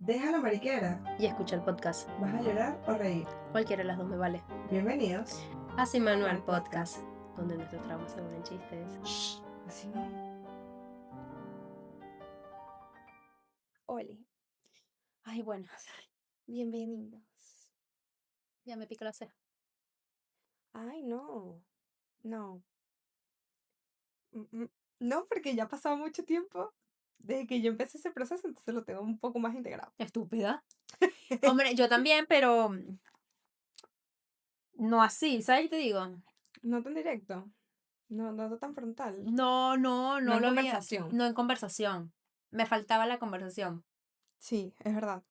Deja la mariquera. Y escucha el podcast. ¿Vas a llorar o reír? Cualquiera de las dos me vale. Bienvenidos. Así Manual Podcast, donde nuestros traumas se vuelven chistes. Shh, así no. Oli. Ay, bueno. Bienvenidos. Ya me pica la ceja. Ay, no. No. No, porque ya ha pasado mucho tiempo desde que yo empecé ese proceso, entonces lo tengo un poco más integrado. Estúpida. Hombre, yo también, pero no así, ¿sabes qué te digo? No tan directo. No tan frontal. No No en lo había. conversación. No en conversación. Me faltaba la conversación. Sí, es verdad.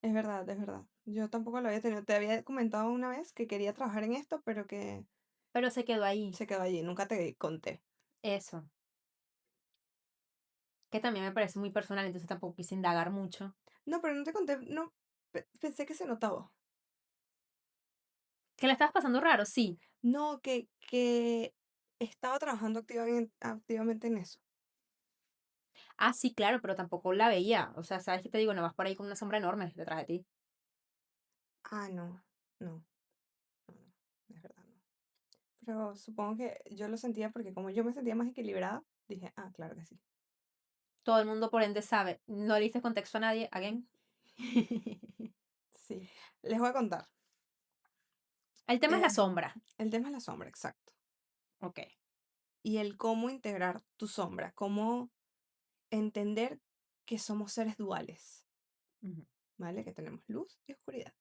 Es verdad, es verdad. Yo tampoco lo había tenido. Te había comentado una vez que quería trabajar en esto, pero que Pero se quedó ahí. se quedó allí. Nunca te conté. Eso. Que también me parece muy personal, entonces tampoco quise indagar mucho. No, pero no te conté. No, pensé que se notaba. ¿Que la estabas pasando raro? Sí. No, que estaba trabajando activamente en eso. Ah, sí, claro, pero tampoco la veía. O sea, ¿sabes qué te digo? No vas por ahí con una sombra enorme detrás de ti. Ah, no, es verdad, no. Pero supongo que yo lo sentía porque como yo me sentía más equilibrada, dije, ah, claro que sí. Todo el mundo, por ende, sabe. No le diste contexto a nadie. Again. Sí, les voy a contar. El tema es la Eh, sombra. el tema es la sombra, exacto. Ok. Y el cómo integrar tu sombra, cómo entender que somos seres duales, Ujú. ¿vale? Que tenemos luz y oscuridad.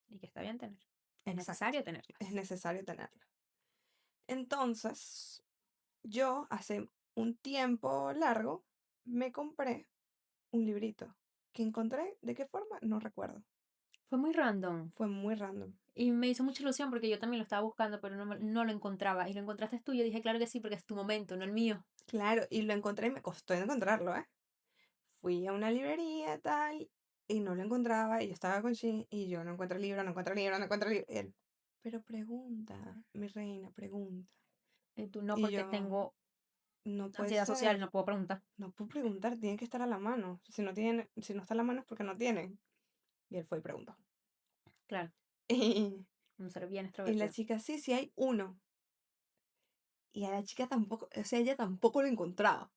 Y que está bien tener. Es Exacto, necesario es tenerlas. necesario tenerla. Entonces, yo hace un tiempo largo me compré un librito que encontré, ¿de qué forma? No recuerdo. Fue muy random. Fue muy random. Y me hizo mucha ilusión porque yo también lo estaba buscando, pero no lo encontraba. Y lo encontraste tú. Yo dije, claro que sí, porque es tu momento, no el mío. Claro, y lo encontré y me costó encontrarlo, ¿eh? Fui a una librería tal y no lo encontraba y yo estaba con Shin y yo no encuentro el libro, no encuentro el libro, no encuentro el libro. Y él, pero pregunta, mi reina, pregunta. Y tú no, Y porque yo, tengo no puede ansiedad social, ser, no puedo preguntar. no puedo preguntar, tiene que estar a la mano. Si no tiene, si no está a la mano es porque no tienen. Y él fue y preguntó. Claro, Y, un ser bien y la extrovertido. chica, sí, sí hay uno. Y a la chica tampoco, o sea, ella tampoco lo encontraba.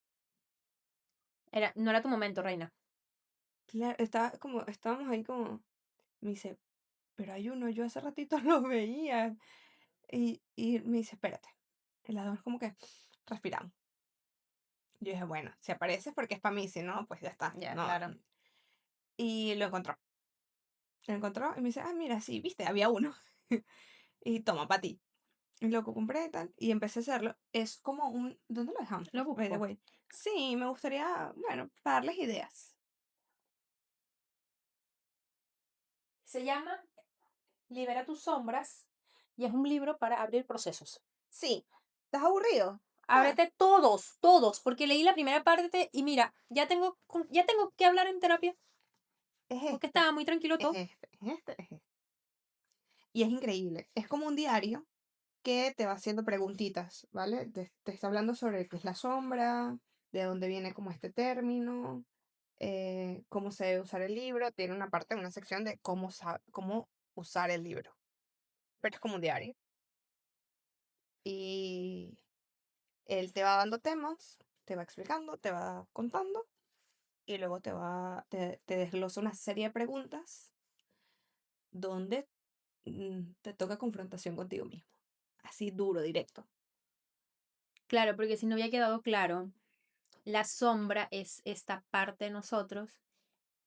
No era tu momento, reina. Claro, estaba como, estábamos ahí como, me dice, pero hay uno, yo hace ratito lo veía. Y me dice, espérate. Y las dos como que respiramos. Yo dije, bueno, si aparece es porque es para mí, si no, pues ya está. Ya, No. claro. Y lo encontró. Lo encontró y me dice, ah, mira, sí, viste, había uno. Y toma, para ti. Y lo compré y tal. Y empecé a hacerlo. Es como un. ¿Dónde lo dejamos? Lo By the busco. way. Sí, me gustaría, bueno, para darles ideas. Se llama Libera tus sombras y es un libro para abrir procesos. Sí. ¿Estás aburrido? Ah, Ábrete todos, todos, porque leí la primera parte y mira, ya tengo que hablar en terapia, es porque este. estaba muy tranquilo Es todo. este. Es este. Es este. Y es increíble. Es como un diario que te va haciendo preguntitas, ¿vale? Te está hablando sobre qué es la sombra, de dónde viene como este término, cómo se debe usar el libro. Tiene una parte, una sección de cómo usar el libro. Pero es como un diario. Y él te va dando temas, te va explicando, te va contando y luego te desglosa una serie de preguntas donde te toca confrontación contigo mismo. Así duro, directo. Claro, porque si no había quedado claro, la sombra es esta parte de nosotros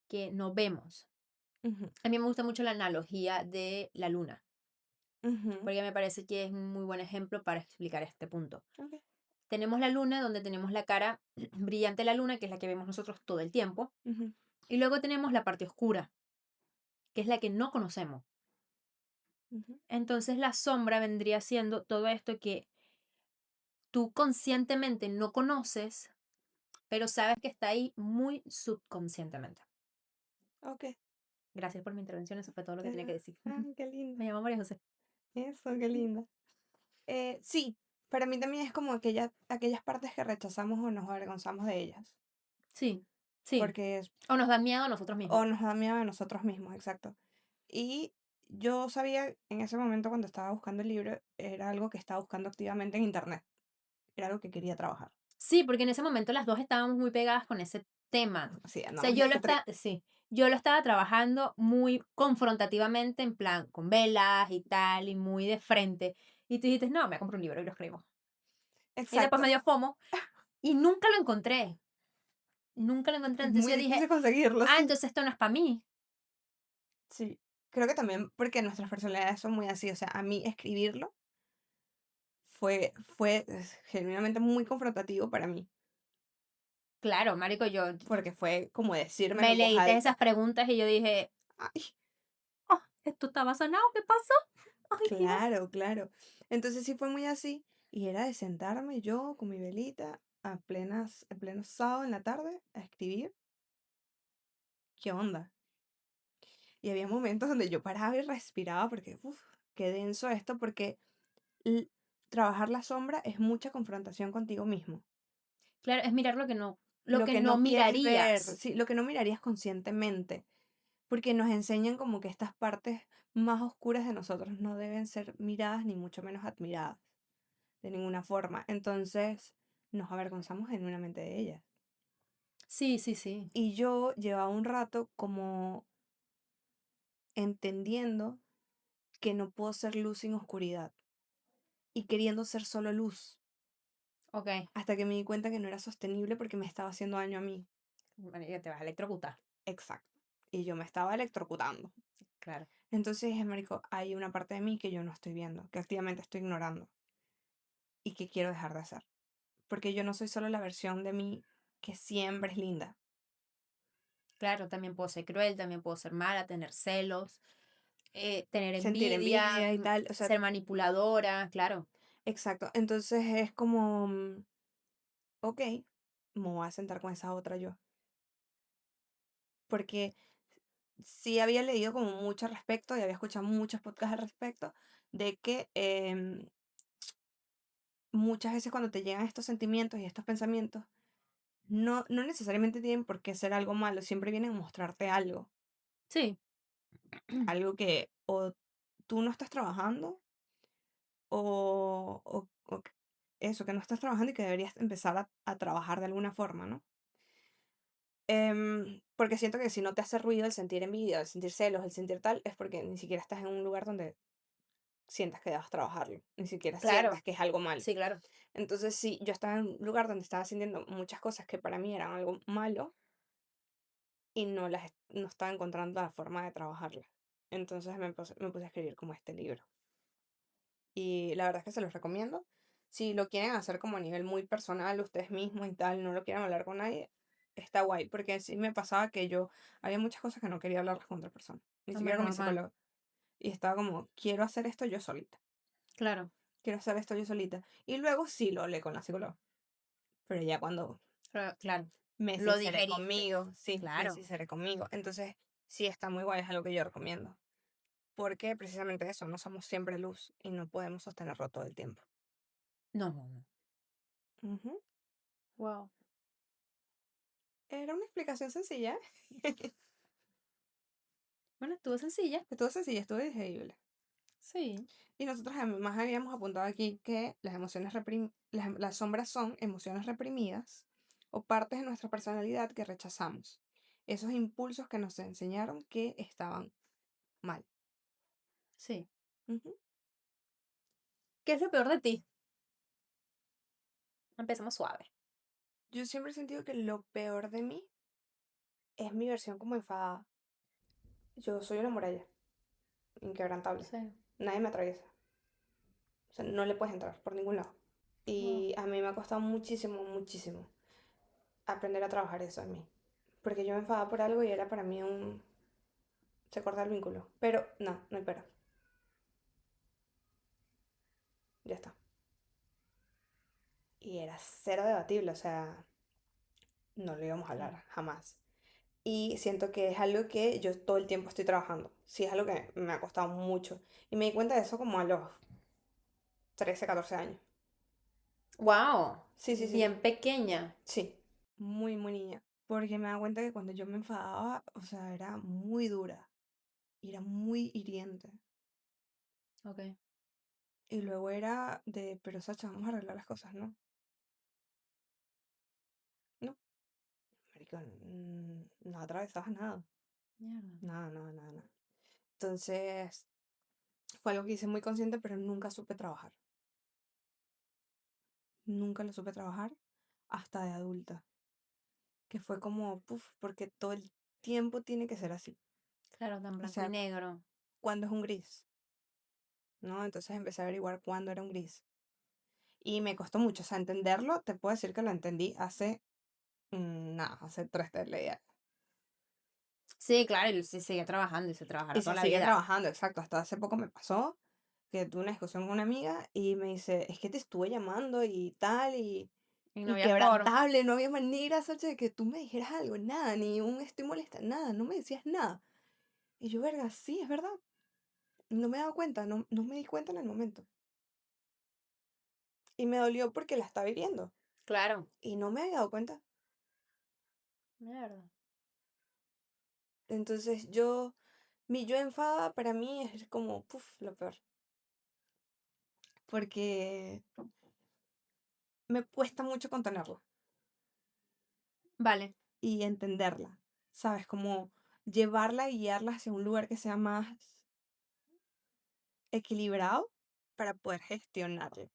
que no vemos. Ujú, A mí me gusta mucho la analogía de la luna, ujú, porque me parece que es un muy buen ejemplo para explicar este punto. ok, Tenemos la luna, donde tenemos la cara brillante de la luna, que es la que vemos nosotros todo el tiempo, ujú, y luego tenemos la parte oscura, que es la que no conocemos. ujú. Entonces la sombra vendría siendo todo esto que tú conscientemente no conoces, pero sabes que está ahí muy subconscientemente. Ok. Gracias por mi intervención, eso fue todo lo que tenía que decir. Qué linda. Me llamo María José. Eso, qué linda. Sí, para mí también es como aquellas partes que rechazamos o nos avergonzamos de ellas. Sí, Sí. porque O nos da miedo a nosotros o mismos. nos da miedo a nosotros mismos, exacto. Y yo sabía en ese momento cuando estaba buscando el libro, era algo que estaba buscando activamente en internet, era algo que quería trabajar. Sí, porque en ese momento las 2 estábamos muy pegadas con ese tema. Sí, O sea, andamos en ese trip. yo lo estaba trabajando muy confrontativamente, en plan, con velas y tal, y muy de frente. Y tú dijiste: "No, me compro un libro y lo escribo". Y después Exacto, me dio FOMO y nunca lo encontré, nunca lo encontré. es Entonces muy yo dije: difícil conseguirlo, "Ah, sí. entonces esto no es para mí". Sí, creo que también porque nuestras personalidades son muy así, o sea, a mí escribirlo fue genuinamente muy confrontativo para mí, Claro, marico, yo porque fue como decírmelo me en voz leíste esas alta. preguntas y yo dije: Ay, "Oh, esto estaba sanado, ¿qué pasó? Ay, Dios". claro, claro. Entonces sí fue muy así, y era de sentarme yo con mi velita en pleno sábado en la tarde a escribir, ¿qué onda? Y había momentos donde yo paraba y respiraba porque, uf, qué denso esto, porque l- trabajar la sombra es mucha confrontación contigo mismo. Claro, es mirar lo Lo que que no no quieres ver, mirarías. sí, lo que no mirarías conscientemente, porque nos enseñan como que estas partes más oscuras de nosotros no deben ser miradas ni mucho menos admiradas, de ninguna forma. Entonces, nos avergonzamos genuinamente de ellas. Sí, sí, sí. Y yo llevaba un rato como entendiendo que no puedo ser luz sin oscuridad y queriendo ser solo luz, Okey. hasta que me di cuenta que no era sostenible porque me estaba haciendo daño a mí. Marica, te vas a electrocutar. Exacto. Y yo me estaba electrocutando. Claro, Entonces dije, marico, hay una parte de mí que yo no estoy viendo, que activamente estoy ignorando y que quiero dejar de hacer. Porque yo no soy solo la versión de mí que siempre es linda. claro, también puedo ser cruel, también puedo ser mala, tener celos, tener Sentir envidia, envidia y tal. O sea, ser manipuladora, claro, exacto. Entonces es como, ok, me voy a sentar con esa otra yo. Porque sí había leído como mucho al respecto y había escuchado muchos podcasts al respecto de que muchas veces cuando te llegan estos sentimientos y estos pensamientos, no necesariamente tienen por qué ser algo malo, siempre vienen a mostrarte algo, sí, algo que o tú no estás trabajando o eso, que no estás trabajando y que deberías empezar a trabajar de alguna forma, ¿no? Porque siento que si no te hace ruido el sentir envidia, el sentir celos, el sentir tal, es porque ni siquiera estás en un lugar donde sientas que debas trabajarlo, ni siquiera sientas claro, que es algo malo. sí, claro, Entonces, sí, yo estaba en un lugar donde estaba sintiendo muchas cosas que para mí eran algo malo y no estaba encontrando la forma de trabajarlas. Entonces me puse a escribir como este libro. Y la verdad es que se los recomiendo. Si lo quieren hacer como a nivel muy personal, ustedes mismos y tal, no lo quieren hablar con nadie, está guay. Porque sí me pasaba que yo había muchas cosas que no quería hablarlas con otra persona, ni hombre, siquiera con mi normal, psicólogo. Y estaba como, quiero hacer esto yo solita. claro, Quiero hacer esto yo solita. Y luego sí lo hablé con la psicóloga. Pero ya cuando claro, me lo sinceré digeriste, conmigo, sí, me claro, sinceré conmigo. Entonces, sí está muy guay, es algo que yo recomiendo. Porque precisamente eso, no somos siempre luz y no podemos sostenerlo todo el tiempo. no, no, no, Ujú. wow, Era una explicación sencilla. bueno, estuvo sencilla, Estuvo sencilla, estuvo digerible. sí, Y nosotros además habíamos apuntado aquí que las sombras son emociones reprimidas o partes de nuestra personalidad que rechazamos. Esos impulsos que nos enseñaron que estaban mal. sí. Ujú. ¿Qué es lo peor de ti? Empezamos suave, Yo siempre he sentido que lo peor de mí es mi versión como enfadada. Yo soy una muralla, inquebrantable. sí, Nadie me atraviesa. O sea, no le puedes entrar por ningún lado. wow, Y a mí me ha costado muchísimo, muchísimo aprender a trabajar eso en mí. Porque yo me enfadaba por algo y era para mí un... Se corta el vínculo. Pero no, no hay pero. Ya está. Y era cero debatible, o sea, no lo íbamos a claro, hablar, jamás. Y siento que es algo que yo todo el tiempo estoy trabajando. Sí, es algo que me ha costado mucho. Y me di cuenta de eso como a los 13 14 años. wow, Sí, sí, sí, sí. bien pequeña, Sí, muy, muy niña. porque me daba cuenta que cuando yo me enfadaba, o sea, era muy dura y era muy hiriente. Okey. Y luego era de, pero Sacha, vamos a arreglar las cosas, ¿no? No, marico, no atravesabas nada. Mierda. Nada, nada, nada, nada. Entonces, fue algo que hice muy consciente, pero nunca supe trabajar. Nunca lo supe trabajar hasta de adulta. Que fue como, puf, porque todo el tiempo tiene que ser así. Claro, tan O blanco y sea, negro. ¿cuándo es un gris? ¿No? Entonces empecé a averiguar cuándo era un gris. Y me costó mucho, o sea, entenderlo, te puedo decir que lo entendí hace, nada, hace 3 días. Sí, claro, y se sigue trabajando y se trabajará Y toda se la sigue vida. trabajando, exacto. Hasta hace poco me pasó que tuve una discusión con una amiga y me dice, es que te estuve llamando y tal, y Y no había forma. inquebrantable, no había manera, Sacha, de que tú me dijeras algo, nada, ni un estoy molesta, nada, no me decías nada. Y yo, verga, sí, es verdad. No me he dado cuenta, no me di cuenta en el momento. Y me dolió porque la estaba hiriendo. Claro. Y no me había dado cuenta. Mierda. Entonces mi yo enfada para mí es como, puf, lo peor. Porque me cuesta mucho contenerla Vale, y entenderla. ¿Sabes? Como llevarla y guiarla hacia un lugar que sea más equilibrado para poder gestionarlo.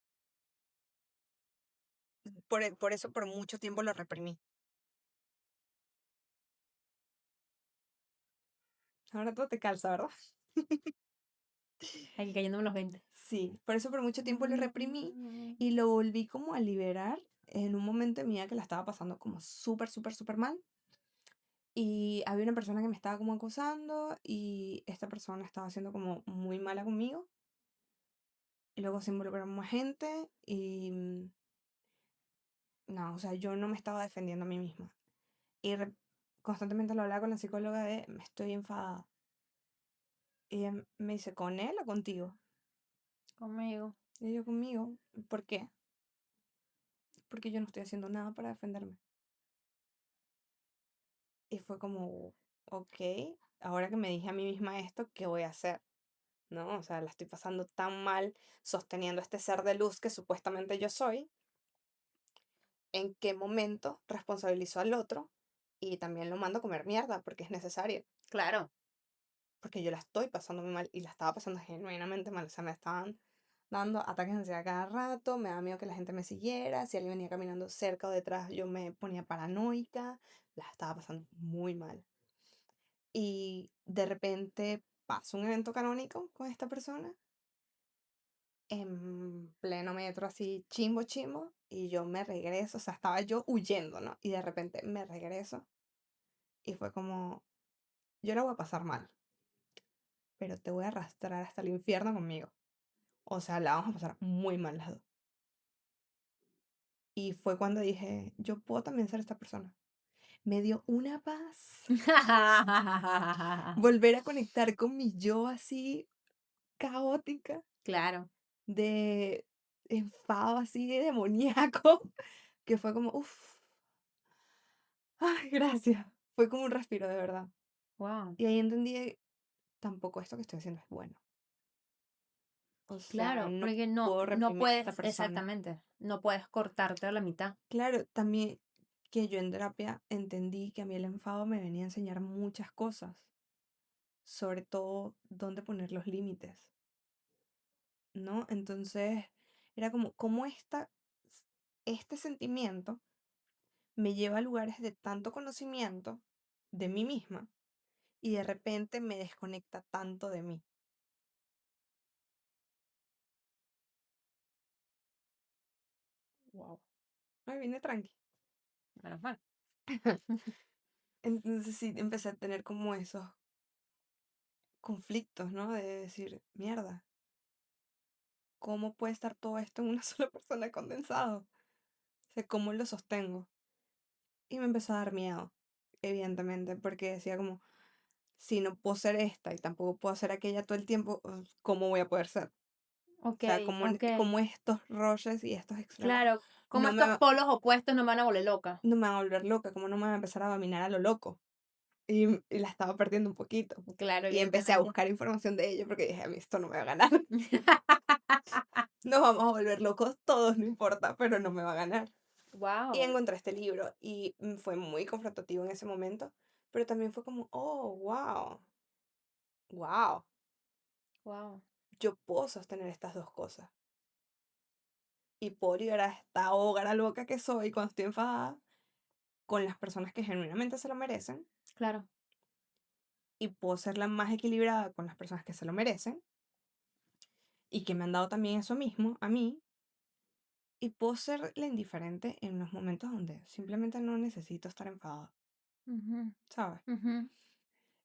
Por eso por mucho tiempo lo reprimí. Ahora todo te calza, ¿verdad? aquí cayéndome los 20. Sí, por eso por mucho tiempo lo reprimí y lo volví como a liberar en un momento de mi vida que la estaba pasando como súper, súper, súper mal. Y había una persona que me estaba como acosando y esta persona estaba siendo como muy mala conmigo. Y luego se involucró más gente y no, o sea, yo no me estaba defendiendo a mí misma. Y constantemente lo hablaba con la psicóloga de, me estoy enfadada. Y ella me dice, ¿con él o contigo? Conmigo. Y yo conmigo, ¿por qué? Porque yo no estoy haciendo nada para defenderme. Y fue como, ok, ahora que me dije a mí misma esto, ¿qué voy a hacer? ¿No? O sea, la estoy pasando tan mal sosteniendo este ser de luz que supuestamente yo soy. ¿En qué momento responsabilizo al otro y también lo mando a comer mierda porque es necesario? Claro, Porque yo la estoy pasando muy mal y la estaba pasando genuinamente mal. O sea, me estaban dando ataques de ansiedad cada rato, me daba miedo que la gente me siguiera, si alguien venía caminando cerca o detrás yo me ponía paranoica, la estaba pasando muy mal. Y de repente pasa un evento canónico con esta persona en pleno metro así chimbo chimbo y yo me regreso, o sea, estaba yo huyendo, ¿no? Y de repente me regreso y fue como, yo la voy a pasar mal, pero te voy a arrastrar hasta el infierno conmigo. O sea, la vamos a pasar muy mal las dos. Y fue cuando dije, yo puedo también ser esta persona. Me dio una paz. Volver a conectar con mi yo así caótica, claro. de enfado así de demoníaco, que fue como, uff, ay, gracias. Fue como un respiro de verdad. Wow. Y ahí entendí, tampoco esto que estoy haciendo es bueno. O sea, Claro, no porque no, puedo no reprimir a esta puedes, persona. exactamente, no puedes cortarte a la mitad. Claro, también que yo en terapia entendí que a mí el enfado me venía a enseñar muchas cosas, sobre todo dónde poner los límites, ¿no? Entonces, era como, este sentimiento me lleva a lugares de tanto conocimiento de mí misma y de repente me desconecta tanto de mí. Wow. Ay, viene tranqui. Menos mal. Entonces sí, empecé a tener como esos conflictos, ¿no? De decir, mierda, ¿cómo puede estar todo esto en una sola persona condensado? O sea, ¿cómo lo sostengo? Y me empezó a dar miedo, evidentemente, porque decía como, si no puedo ser esta y tampoco puedo ser aquella todo el tiempo, ¿cómo voy a poder ser? O Ok, sea, ok. como estos roles y estos extremos Claro, Como no me estos va polos opuestos no me van a volver loca. no me va a volver loca, como no me va a empezar a dominar a lo loco. Y la estaba perdiendo un poquito. Claro, Y empecé a evidentemente. buscar información de ella porque dije: "A mí esto no me va a ganar. Nos vamos a volver locos todos, no importa, pero no me va a ganar". Y Wow, encontré este libro y, fue muy confrontativo en ese momento, pero también fue como: "Oh, guau, wow, yo puedo sostener estas 2 cosas, y puedo liberar a esta ogra loca que soy cuando estoy enfadada con las personas que genuinamente se lo merecen, claro. y puedo ser la más equilibrada con las personas que se lo merecen, y que me han dado también eso mismo a mí, y puedo ser la indiferente en los momentos donde simplemente no necesito estar enfadada", Ujú, ¿sabes? ujú.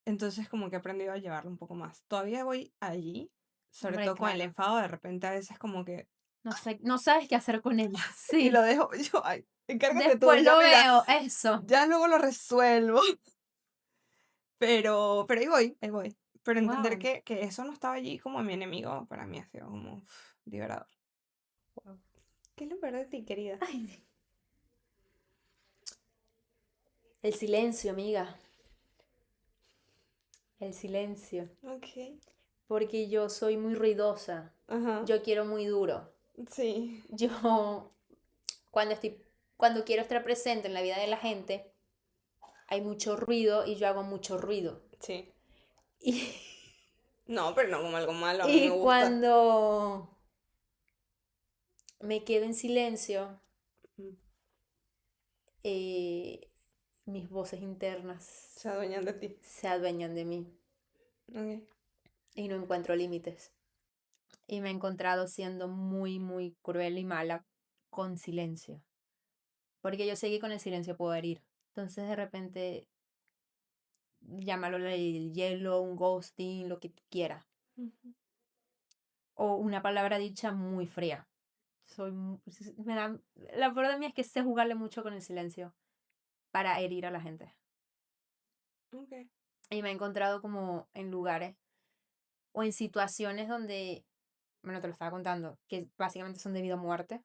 Entonces como que he aprendido a llevarlo un poco más. Todavía voy allí, sobre Hombre, todo con el claro. enfado, de repente a veces como que No sé, no sabes qué hacer con él. y lo Sí. dejo yo, ay, encárgate tú, Después yo lo mira, veo, eso. ya luego lo resuelvo, pero ahí voy, ahí voy. Pero entender Wow. que eso no estaba allí como mi enemigo, para mí ha sido como liberador. ¿Qué es lo peor de ti, querida? Ay, el silencio, amiga. El silencio. Ok, Porque yo soy muy ruidosa. ajá, Yo quiero muy duro. sí, Yo, cuando cuando quiero estar presente en la vida de la gente, hay mucho ruido y yo hago mucho ruido. sí. Y, No, pero no como algo malo, a mí me y gusta. cuando me quedo en silencio, Mm, eh, mis voces se internas adueñan de ti. se adueñan de mí Ok. y no encuentro límites. Y me he encontrado siendo muy, muy cruel y mala con silencio. Porque yo sé que con el silencio puedo herir. Entonces de repente, llámalo el hielo, un ghosting, lo que tú quieras. Ujú. O una palabra dicha muy fría. Me da, la verdad de mí es que sé jugarle mucho con el silencio para herir a la gente. Ok. Y me he encontrado como en lugares o en situaciones donde, bueno, te lo estaba contando, que básicamente son debido a muerte,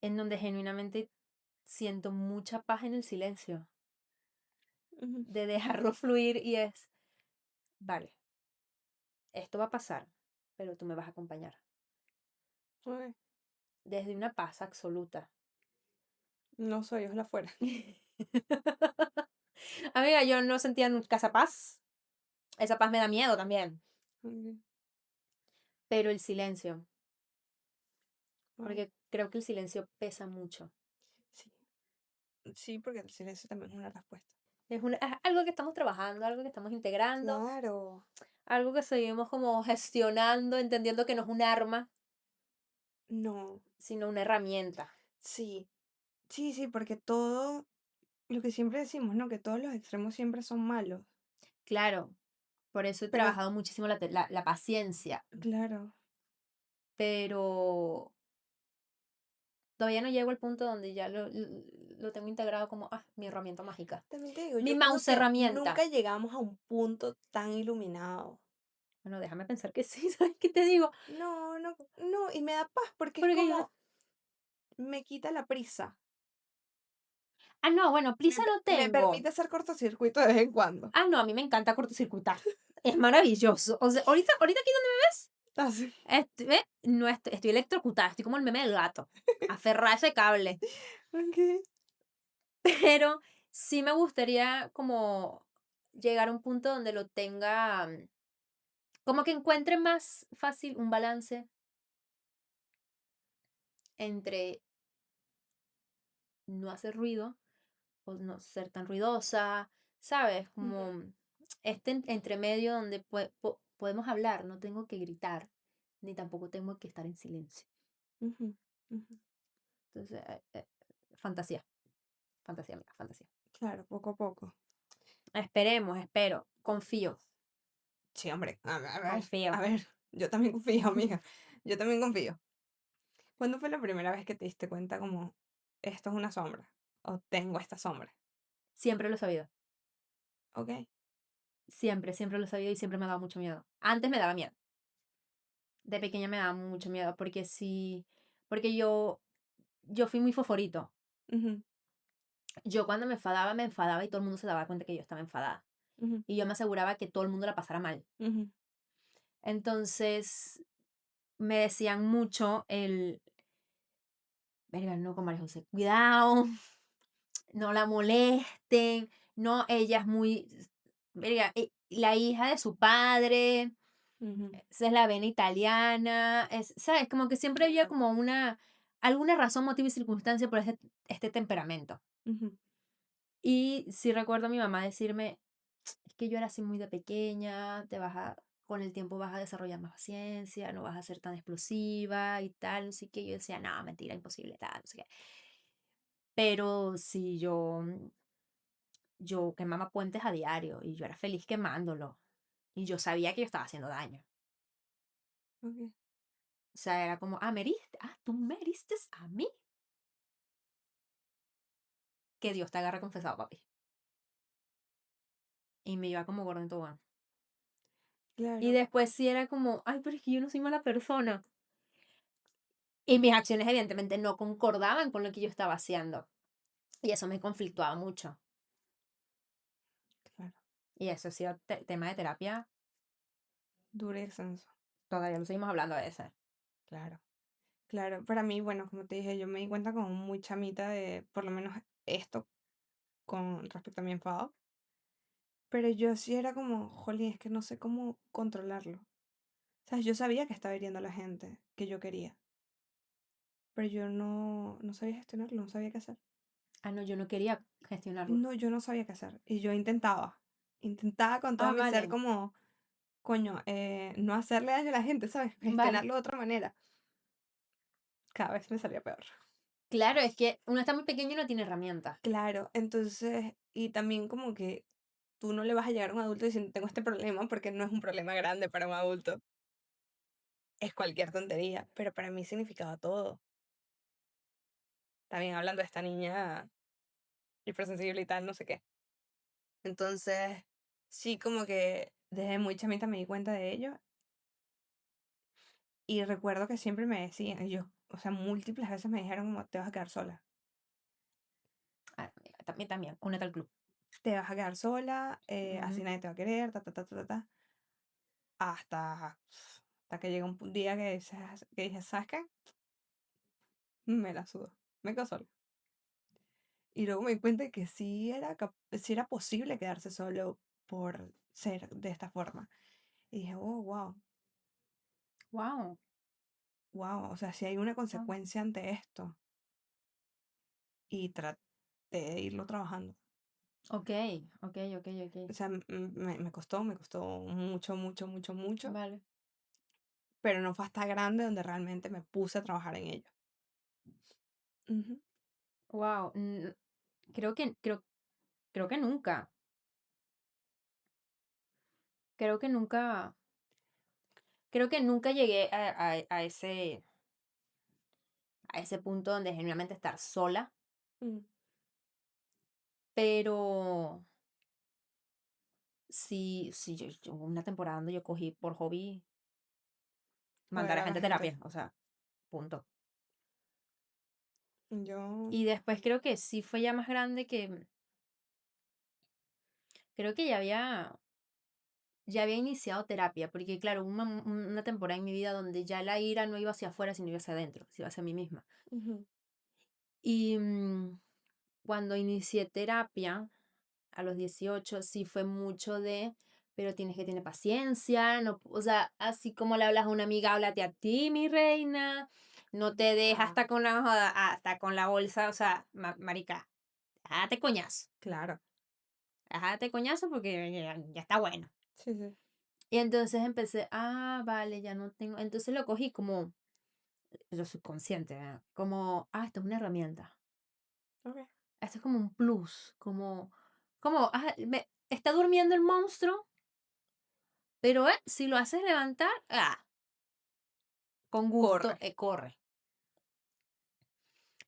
en donde genuinamente siento mucha paz en el silencio, Ujú. de dejarlo fluir y es, vale, esto va a pasar, pero tú me vas a acompañar. Ok. Desde una paz absoluta. No soy la afuera. Amiga, yo no sentía nunca esa paz. Esa paz me da miedo también. Ok. Pero el silencio, Wow. porque creo que el silencio pesa mucho. Sí, sí, porque el silencio también es una respuesta. Es algo que estamos trabajando, algo que estamos integrando, Claro. algo que seguimos como gestionando, entendiendo que no es un arma, No, sino una herramienta. sí, sí, sí, porque todo, lo que siempre decimos, ¿no? Que todos los extremos siempre son malos. Claro, por eso he Pero, trabajado muchísimo la paciencia, claro, pero todavía no llego al punto donde ya lo tengo integrado como, mi herramienta mágica. también te digo, Mi yo creo mouse que herramienta. nunca llegamos a un punto tan iluminado. Bueno, déjame pensar que sí, ¿sabes qué te digo? No, no, no, y me da paz porque es Porque yo, como, me quita la prisa. no, bueno, prisa no Me tengo. permite hacer cortocircuito de vez en cuando. No, a mí me encanta cortocircuitar. Es maravilloso. O sea, ahorita aquí donde me ves, Así. no estoy electrocutada, estoy como el meme del gato, aferrada a ese cable. Ok. Pero sí me gustaría como llegar a un punto donde lo tenga, como que encuentre más fácil un balance entre no hacer ruido o no ser tan ruidosa, ¿sabes? Ujú, Como este entremedio donde podemos hablar, no tengo que gritar, ni tampoco tengo que estar en silencio. ujú, ujú. Entonces, fantasía, fantasía, amiga, fantasía. Claro, poco a poco. Esperemos, espero, confío, Sí, hombre, a confío. ver, yo también confío, amiga. Yo también confío. ¿Cuándo fue la primera vez que te diste cuenta como esto es una sombra? O tengo esta sombra. Siempre lo he sabido, Ok. siempre, siempre lo he sabido y siempre me ha dado mucho miedo. Antes me daba miedo, de pequeña me daba mucho miedo, porque sí, porque yo yo fui muy foforito. Ujú, Yo cuando me enfadaba y todo el mundo se daba cuenta que yo estaba enfadada. ujú, Y yo me aseguraba que todo el mundo la pasara mal. ujú, Entonces, me decían mucho verga, no con María José, cuidado, no la molesten, no, ella es muy, verga, la hija de su padre, ujú, esa es la vena italiana, ¿sabes? Como que siempre había claro, como alguna razón, motivo y circunstancia por este temperamento. ujú, Y sí recuerdo a mi mamá decirme, es que yo era así muy de pequeña, con el tiempo vas a desarrollar más paciencia, no vas a ser tan explosiva y tal, así que yo decía, no, mentira, imposible, tal, no sé qué. Pero sí, yo quemaba puentes a diario y yo era feliz quemándolo. Y yo sabía que yo estaba haciendo daño. okey, O sea, era como, me heriste, tú me heriste a mí. Que Dios te agarre confesado, papi. Y me iba como gordo en tobogán. Y claro, después sí era como, ay, pero es que yo no soy mala persona. Y mis acciones evidentemente no concordaban con lo que yo estaba haciendo. Y eso me conflictuaba mucho. claro, Y eso ha sido tema de terapia. duro y extenso, Todavía lo seguimos hablando a veces. claro, claro. Para mí, bueno, como te dije, yo me di cuenta como muy chamita de, por lo menos esto con respecto a mi enfado, pero yo sí era como, jolín, es que no sé cómo controlarlo. O sea, yo sabía que estaba hiriendo a la gente que yo quería, pero yo no sabía gestionarlo, no sabía qué hacer. No, yo no quería gestionarlo. No, yo no sabía qué hacer. Y yo intentaba con todo mi ser Vale. como, coño, no hacerle daño a la gente, ¿sabes? Vale. Gestionarlo de otra manera. Cada vez me salía peor. Claro, es que uno está muy pequeño y no tiene herramientas. Claro, entonces, y también como que tú no le vas a llegar a un adulto diciendo, tengo este problema, porque no es un problema grande para un adulto. Es cualquier tontería, pero para mí significaba todo. También hablando de esta niña hipersensible y tal, no sé qué. Entonces, sí, como que desde muy chamita me di cuenta de ello. Y recuerdo que siempre me decían, o sea, múltiples veces me dijeron como, te vas a quedar sola. Amiga, también, únete al club. Te vas a quedar sola, así Ujú. nadie te va a querer, ta, ta, ta, ta, ta, ta. Hasta que llega un día que dije, ¿sabes qué? Me la sudo, me quedo sola. Y luego me di cuenta de que sí era posible quedarse solo por ser de esta forma. Y dije, oh, wow, Wow. wow, o sea, si hay una consecuencia ante esto. Y traté de irlo trabajando. Ok, ok, ok, ok. O sea, me costó mucho, mucho, mucho, mucho, Vale. pero no fue hasta grande donde realmente me puse a trabajar en ello. Ujú, Wow. Creo que, creo, creo que nunca. Creo que nunca. Creo que nunca llegué a ese punto donde genuinamente estar sola. mm, Pero sí, sí, yo hubo una temporada donde yo cogí por hobby mandar joder a a la gente a gente. terapia. O sea, punto. Yo, Y después creo que sí fue ya más grande que creo que ya había iniciado terapia, porque claro, hubo una temporada en mi vida donde ya la ira no iba hacia afuera, sino iba hacia adentro, se iba hacia mí misma. ujú, Y cuando inicié terapia, a los 18 sí fue mucho pero tienes que tener paciencia, no, o sea, así como le hablas a una amiga, háblate a ti, mi reina, no te dejes ya, hasta con la bolsa, o sea, marica, déjate coñazo, claro, déjate coñazo porque ya está bueno. sí, sí, Y entonces empecé, vale, ya no tengo, entonces lo cogí como, lo subconsciente, ¿verdad? Como, esto es una herramienta, ok, esto es como un plus, está durmiendo el monstruo, pero si lo haces levantar, con gusto, corre, corre.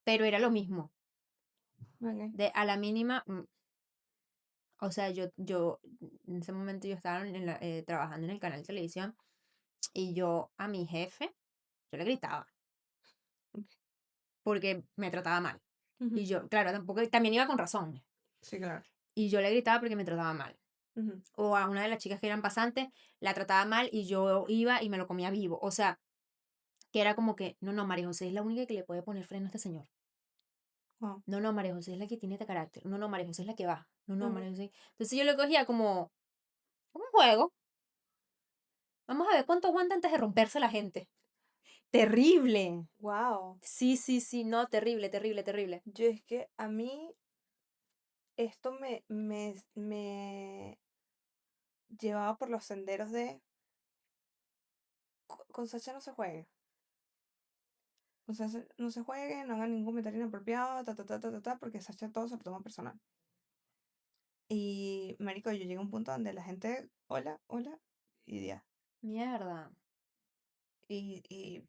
Pero era lo mismo, ok, a la mínima, o sea, yo en ese momento yo estaba trabajando en el canal de televisión y yo a mi jefe, yo le gritaba. ok, porque me trataba mal. Y Ujú. yo, claro, tampoco, también iba con razón. Sí, claro. Y yo le gritaba porque me trataba mal. Ujú. O a una de las chicas que eran pasantes, la trataba mal y yo iba y me lo comía vivo. O sea, que era como que, no, no, María José es la única que le puede poner freno a este señor. Guau. No, no, María José es la que tiene este carácter. No, no, María José es la que va. No, no, Ujú. María José. Entonces yo lo cogía como un juego. Vamos a ver cuánto aguanta antes de romperse la gente. Terrible. Guau. Sí, sí, sí, no, terrible, terrible, terrible. Yo es que a mí esto me llevaba por los senderos de con Sacha no se juegue. Con Sacha no se juegue, no hagan ningún comentario inapropiado, porque Sacha todo se lo toma personal. Y, marico, yo llegué a un punto donde la gente, hola, hola, y ya. Mierda. Y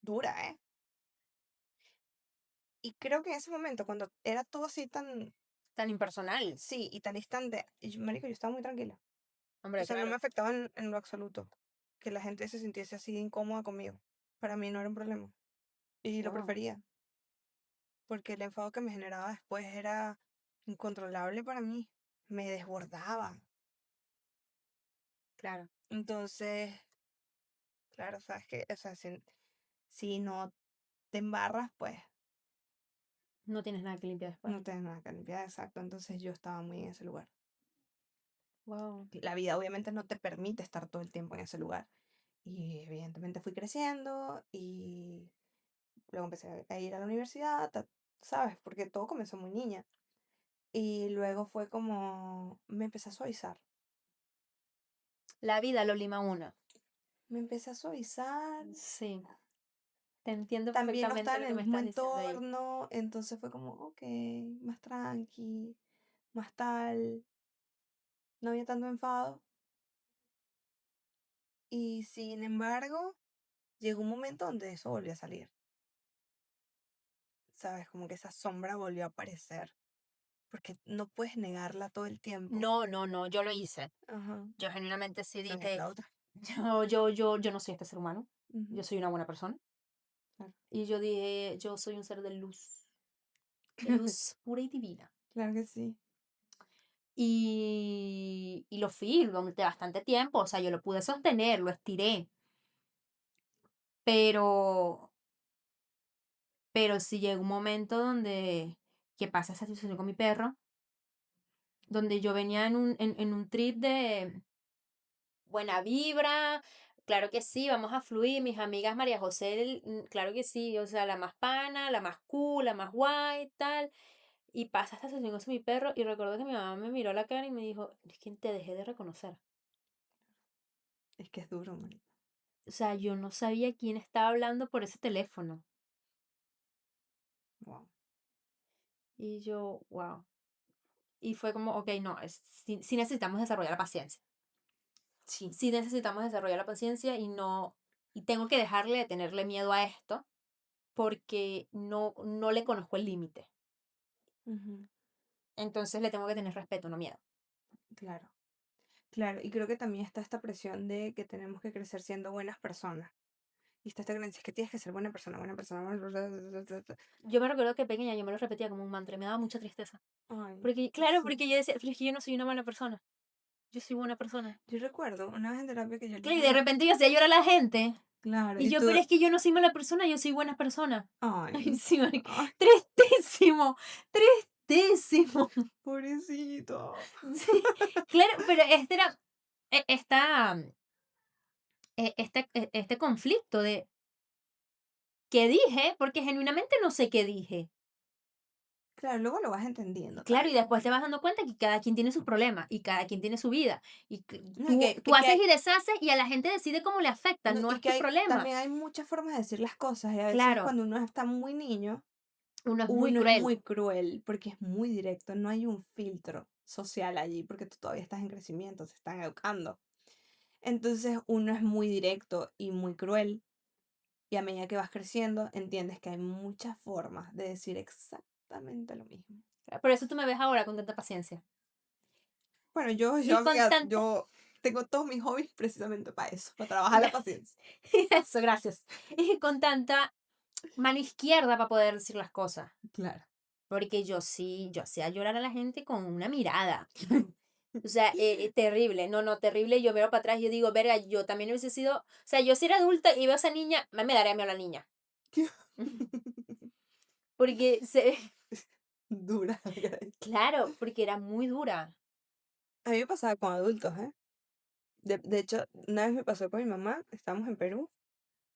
dura, ¿eh? Y creo que en ese momento, cuando era todo así tan, Tan impersonal. sí, y tan distante, marico, yo estaba muy tranquila. O Hombre, sea, no me claro. afectaba en lo absoluto que la gente se sintiese así de incómoda conmigo. Para mí no era un problema. Y lo Wow, prefería, porque el enfado que me generaba después era incontrolable para mí. Me desbordaba. claro. Entonces, claro, sabes que, o sea, si no te embarras, pues No tienes nada que limpiar después. no tienes nada que limpiar, exacto. Entonces yo estaba muy en ese lugar. Wow. La vida obviamente no te permite estar todo el tiempo en ese lugar. Y evidentemente fui creciendo y luego empecé a ir a la universidad, ¿sabes? Porque todo comenzó muy niña. Y luego fue como, me empecé a suavizar. La vida lo lima a uno. Me empecé a suavizar. Sí, te entiendo También no perfectamente estaba en lo que el me mismo estás diciendo ahí. entorno, entonces fue como, ok, más tranqui, más tal, no había tanto enfado. Y sin embargo, llegó un momento donde eso volvió a salir, ¿sabes? Como que esa sombra volvió a aparecer, porque no puedes negarla todo el tiempo. No, no, no, yo lo hice. Ajá, Yo genuinamente sí no es dije, la otra. yo no soy este ser humano. Yo Ujú, soy una buena persona. claro. Y yo dije, yo soy un ser de luz pura y divina. Claro que sí. Y lo fui durante bastante tiempo, o sea, yo lo pude sostener, lo estiré, pero, pero sí llegó un momento donde, ¿qué pasa esa situación con mi perro? Donde yo venía en un trip de buena vibra, claro que sí, vamos a fluir, mis amigas María José, claro que sí, o sea, la más pana, la más cool, la más guay, tal. Y pasa esta situación con mi perro y recuerdo que mi mamá me miró a la cara y me dijo, es que te dejé de reconocer. Es que es duro, marico. O sea, yo no sabía quién estaba hablando por ese teléfono. Wow. Y yo, wow. Y fue como, ok, no, sí necesitamos desarrollar la paciencia. Sí. Sí necesitamos desarrollar la paciencia y no, y tengo que dejarle de tenerle miedo a esto porque no le conozco el límite. Ujú, Entonces le tengo que tener respeto, no miedo. claro. Claro, y creo que también está esta presión de que tenemos que crecer siendo buenas personas. Y está esta creencia, es que tienes que ser buena persona, buena persona, buena persona. Yo me recuerdo que pequeña yo me lo repetía como un mantra y me daba mucha tristeza. Ay, Porque, claro, sí. porque yo decía, pero es que yo no soy una mala persona. Yo soy buena persona. Yo recuerdo una vez en terapia que yo le Claro, y de dije, repente yo hacía llorar a la gente. claro, Y y yo, tú, pero es que yo no soy mala persona, yo soy buena persona. Ay, ay, sí, marica. ay, Tristísimo, tristísimo. pobrecito. Sí, claro, pero este era, esta, este conflicto de qué dije, porque genuinamente no sé qué dije. Claro, luego lo vas entendiendo Claro, y también. después te vas dando cuenta que cada quien tiene sus problemas y cada quien tiene su vida. Y No, tú, tú y que haces hay, y deshaces y a la gente decide cómo le afecta, no, no y es que tu hay, problema. también hay muchas formas de decir las cosas. Y a veces Claro, cuando uno está muy niño, uno es muy uno es cruel. muy cruel porque es muy directo, no hay un filtro social allí porque tú todavía estás en crecimiento, se están educando. Entonces uno es muy directo y muy cruel y a medida que vas creciendo entiendes que hay muchas formas de decir exactamente lo mismo. Por eso tú me ves ahora con tanta paciencia. Bueno, yo, Y yo, con fíjate, tanta... yo tengo todos mis hobbies precisamente para eso, para trabajar la paciencia. Eso, gracias. Y con tanta mano izquierda para poder decir las cosas. Claro. Porque yo hacía llorar a la gente con una mirada. O sea, terrible, no, no, terrible. Yo miro para atrás y yo digo, verga, yo también hubiese sido, o sea, yo si era adulta y veo a esa niña, me daría miedo a la niña. Porque Dura. Caray. claro, porque era muy dura. A mí me pasaba con adultos, ¿eh? De hecho, una vez me pasó con mi mamá, estábamos en Perú,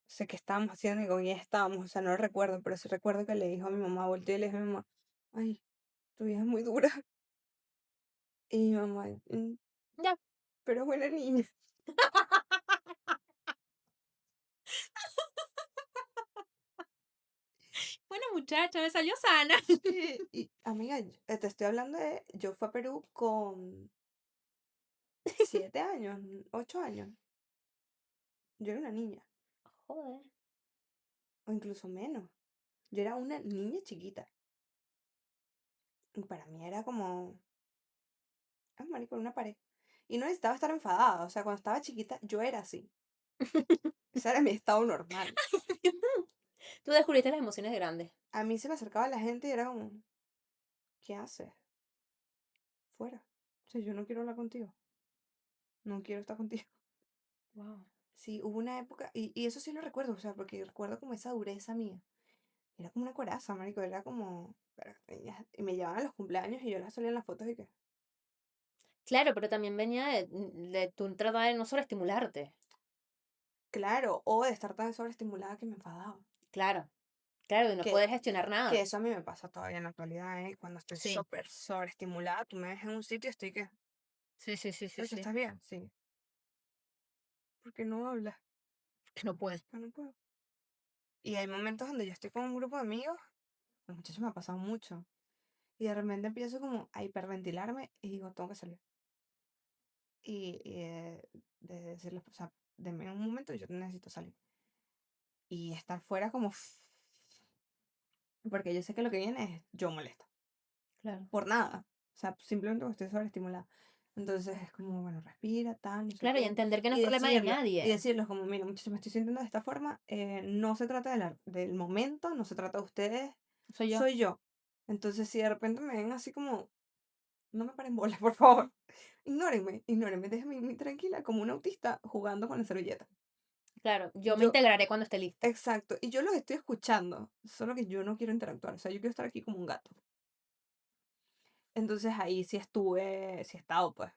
sé que estábamos haciendo y con ella estábamos, o sea, no recuerdo, pero sí recuerdo que le dijo a mi mamá, volteé y le dije a mi mamá, ay, tu hija es muy dura. Y mi mamá, "Mm, Ya, pero es buena niña". bueno, muchacha, me salió sana. Sí, y amiga, te estoy hablando de, yo fui a Perú con 7 años, 8 años, yo era una niña, Joder. o incluso menos, yo era una niña chiquita, y para mí era como, ah, marico, una pared. Y no necesitaba estar enfadada, o sea, cuando estaba chiquita yo era así, ese era mi estado normal. Tú descubriste las emociones grandes. A mí se me acercaba la gente y era como, ¿qué haces? Fuera. O sea, yo no quiero hablar contigo, no quiero estar contigo. Wow. Sí, hubo una época, y eso sí lo recuerdo, o sea, porque recuerdo como esa dureza mía. Era como una coraza, marico, era como, pero, y me llevaban a los cumpleaños y yo las salía en las fotos y que, Claro, pero también venía de tú tratar de no sobreestimularte. claro, o de estar tan sobreestimulada que me enfadaba. Claro, claro, de no Que, poder gestionar que nada. eso a mí me pasa todavía en la actualidad, ¿eh? Cuando estoy Sí, súper sobreestimulada, tú me ves en un sitio y estoy que, sí, sí, sí, sí, Sergio, sí. ¿estás bien? Sí. ¿Por qué no hablas? Que no puedes. "Ah, no puedo". Y hay momentos donde yo estoy con un grupo de amigos, los muchachos me ha pasado mucho, y de repente empiezo como a hiperventilarme y digo, tengo que salir. De decirles, o sea, denme un momento, yo necesito salir. Y estar fuera como, porque yo sé que lo que viene es yo molesto. Claro. Por nada. O sea, simplemente porque estoy sobreestimulada. Entonces es como, bueno, respira, tal, no sé Claro, y qué. entender que no es Y problema de decirlo, y nadie. decirles como, mira, muchachos, me estoy sintiendo de esta forma. No se trata del momento, no se trata de ustedes, Soy yo. soy yo. Entonces, si de repente me ven así como, no me paren bolas, por favor. Ignórenme, ignórenme, déjenme tranquila como un autista jugando con la servilleta. Claro, yo me Yo, integraré cuando esté lista. exacto, y yo los estoy escuchando, solo que yo no quiero interactuar, o sea, yo quiero estar aquí como un gato. Entonces ahí sí estuve, sí he estado, pues,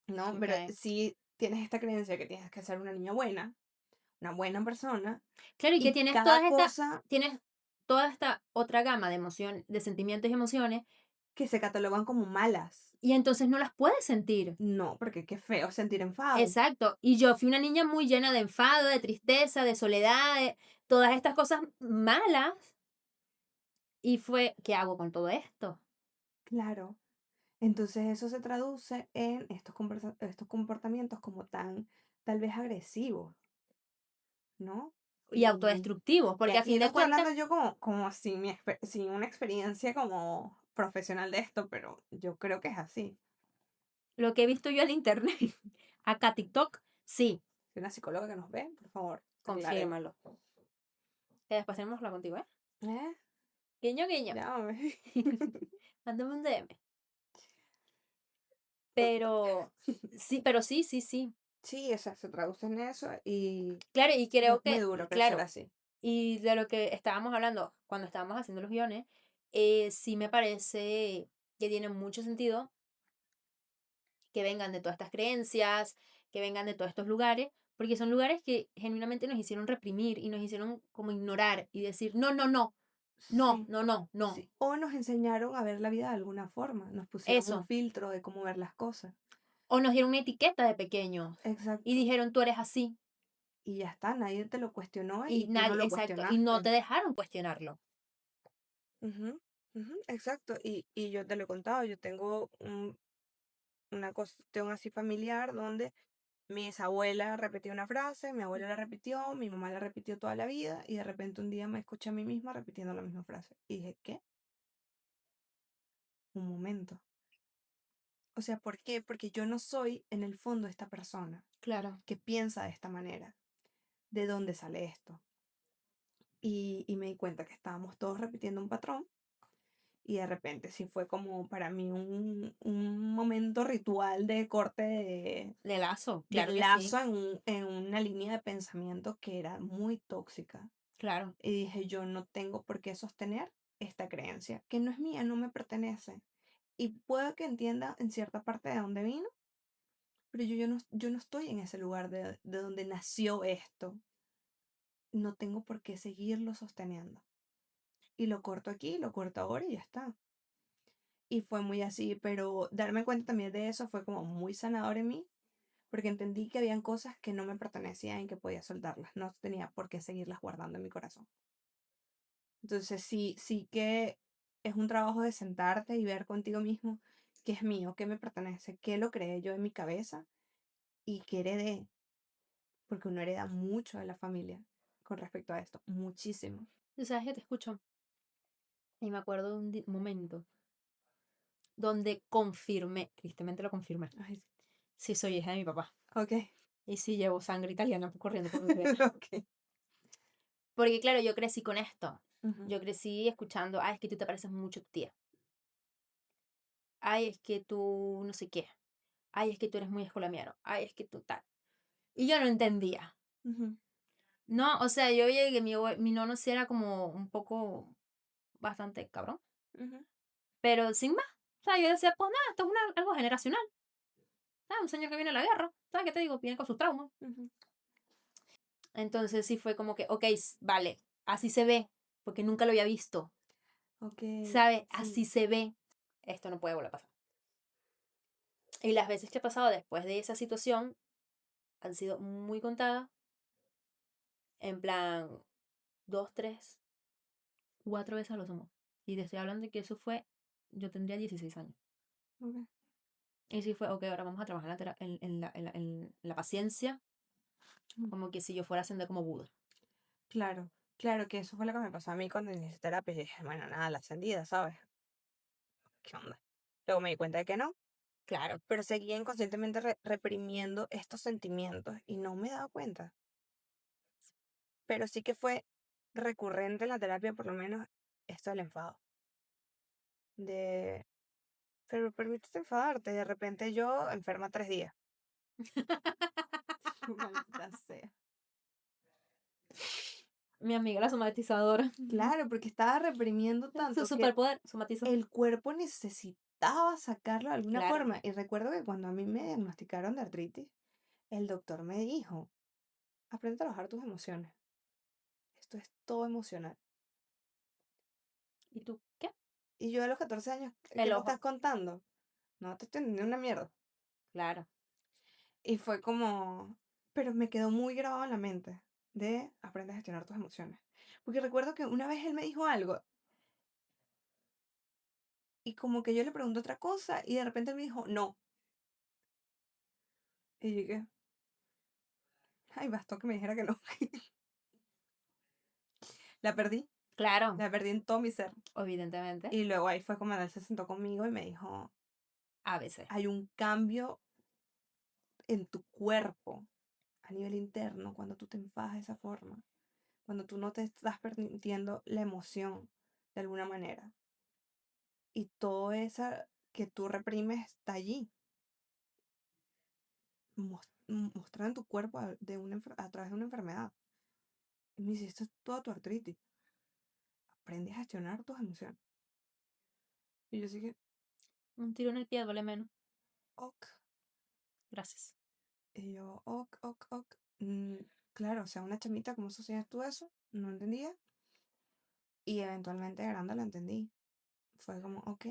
¿no? Pero Ok. sí tienes esta creencia que tienes que ser una buena persona, Claro, y que y cada cosa tienes toda esta otra gama de emoción, de sentimientos y emociones, que se catalogan como malas. y entonces no las puedes sentir. No, porque qué feo sentir enfado. Exacto. Y yo fui una niña muy llena de enfado, de tristeza, de soledad, de todas estas cosas malas. Y fue, ¿qué hago con todo esto? Claro. Entonces eso se traduce en estos comportamientos como tan, tal vez agresivos, ¿no? Y Y, autodestructivos, porque a y fin no de estoy cuentas, hablando yo como sin una experiencia como profesional de esto, pero yo creo que es así. lo que he visto yo en internet, acá TikTok, sí, Si una psicóloga que nos ve, por favor, aclare. confírmalo. Que después tenemos que hablar contigo, ¿eh? ¿Eh? Guiño, guiño. Llámame. Mándame un DM. Pero sí, sí, sí. Sí, o sea, se traduce en eso Claro, y y es creo muy que, duro crecer claro, así. y de lo que estábamos hablando cuando estábamos haciendo los guiones, sí me parece que tiene mucho sentido que vengan de todas estas creencias, que vengan de todos estos lugares, porque son lugares que genuinamente nos hicieron reprimir y nos hicieron como ignorar y decir, no, no, no, no, Sí, no, no, no. sí. O nos enseñaron a ver la vida de alguna forma, nos pusieron un Eso. filtro de cómo ver las cosas. O nos dieron una etiqueta de pequeños y Exacto. dijeron, tú eres así. Y ya está, nadie te lo cuestionó Y y tú no nadie, lo exacto, y no cuestionaste. te dejaron cuestionarlo. Ujú, ujú, exacto. Y yo te lo he contado, yo tengo una cuestión así familiar donde mis abuelas repetía una frase, mi abuela la repitió, mi mamá la repitió toda la vida y de repente un día me escuché a mí misma repitiendo la misma frase. Y dije, ¿qué? Un momento. O sea, ¿por qué? Porque yo no soy en el fondo esta persona Claro. que piensa de esta manera. ¿De dónde sale esto? y me di cuenta que estábamos todos repitiendo un patrón y de repente sí fue como para mí un momento ritual de corte De lazo, de claro que sí, lazo en una línea de pensamiento que era muy tóxica. claro. Y dije, yo no tengo por qué sostener esta creencia, que no es mía, no me pertenece. Y puedo que entienda en cierta parte de dónde vino, pero yo no estoy en ese lugar de donde nació esto. No tengo por qué seguirlo sosteniendo. Y lo corto aquí, lo corto ahora y ya está. Y fue muy así, pero darme cuenta también de eso fue como muy sanador en mí, porque entendí que habían cosas que no me pertenecían y que podía soltarlas. No tenía por qué seguirlas guardando en mi corazón. Entonces sí que es un trabajo de sentarte y ver contigo mismo qué es mío, qué me pertenece, qué lo creé yo en mi cabeza y qué heredé, porque uno hereda mucho de la familia con respecto a esto, muchísimo. Tú sabes que te escucho y me acuerdo de un momento donde confirmé, tristemente lo confirmé, Ay, sí soy hija de mi papá ok, y sí llevo sangre italiana corriendo por mis venas. ok. Porque claro, yo crecí con esto. Ujú, Yo crecí escuchando, ay, es que tú te pareces mucho a tu tía. Ay, es que tú no sé qué. Ay, es que tú eres muy escolamiano. Ay, es que tú tal. Y yo no entendía. ujú, No, o sea, yo veía que mi nono sí era como un poco bastante cabrón. ujú, Pero sin más. O sea, yo decía, pues nada, esto es algo generacional. Ah, un señor que viene a la guerra. ¿Sabes qué te digo? Viene con sus traumas. ujú. Entonces sí fue como que, ok, vale, así se ve. Porque nunca lo había visto. Ok, ¿Sabe? sí, Así se ve. Esto no puede volver a pasar. Y las veces que he pasado después de esa situación han sido muy contadas. En plan, dos, tres, cuatro veces a lo sumo. Y te estoy hablando de que eso fue, yo tendría 16 años. ok. Y sí fue, ok, ahora vamos a trabajar en la paciencia, Mm. como que si yo fuera haciendo como Buda. Claro, claro que eso fue lo que me pasó a mí cuando inicié terapia. Y dije, bueno, nada, la ascendida, ¿sabes? ¿Qué onda? Luego me di cuenta de que no, Claro. pero seguía inconscientemente reprimiendo estos sentimientos y no me daba cuenta. Pero sí que fue recurrente en la terapia, por lo menos, esto del enfado. De, pero permítete enfadarte. De repente yo enferma 3 días. Maldita sea. Mi amiga la somatizadora. Claro, porque estaba reprimiendo Su tanto que superpoder, somatiza. el cuerpo necesitaba sacarlo de alguna Claro. forma. Y recuerdo que cuando a mí me diagnosticaron de artritis, el doctor me dijo, aprende a trabajar tus emociones. Esto es todo emocional. ¿Y tú qué? Y yo a los 14 años, ¿qué El me estás ojo. contando? No te estoy entendiendo una mierda. Claro. Y fue como, pero me quedó muy grabado en la mente de aprender a gestionar tus emociones. Porque recuerdo que una vez él me dijo algo y como que yo le pregunté otra cosa y de repente él me dijo, no. Y yo dije, ay, bastó que me dijera que no. La perdí, Claro. la perdí en todo mi ser. Evidentemente. Y luego ahí fue como él se sentó conmigo y me dijo, A veces. hay un cambio en tu cuerpo a nivel interno cuando tú te enfadas de esa forma, cuando tú no te estás permitiendo la emoción de alguna manera. Y todo eso que tú reprimes está allí, mostrado en tu cuerpo a través de una enfermedad. Y me dice, esto es toda tu artritis. Aprende a gestionar tus emociones. Y yo sí Un tiro en el pie duele menos. ok. Gracias. Y yo, ok, ok, ok. Claro, o sea, una chamita, ¿cómo asocias tú eso? No entendía. Y eventualmente de grande lo entendí. Fue como, ok,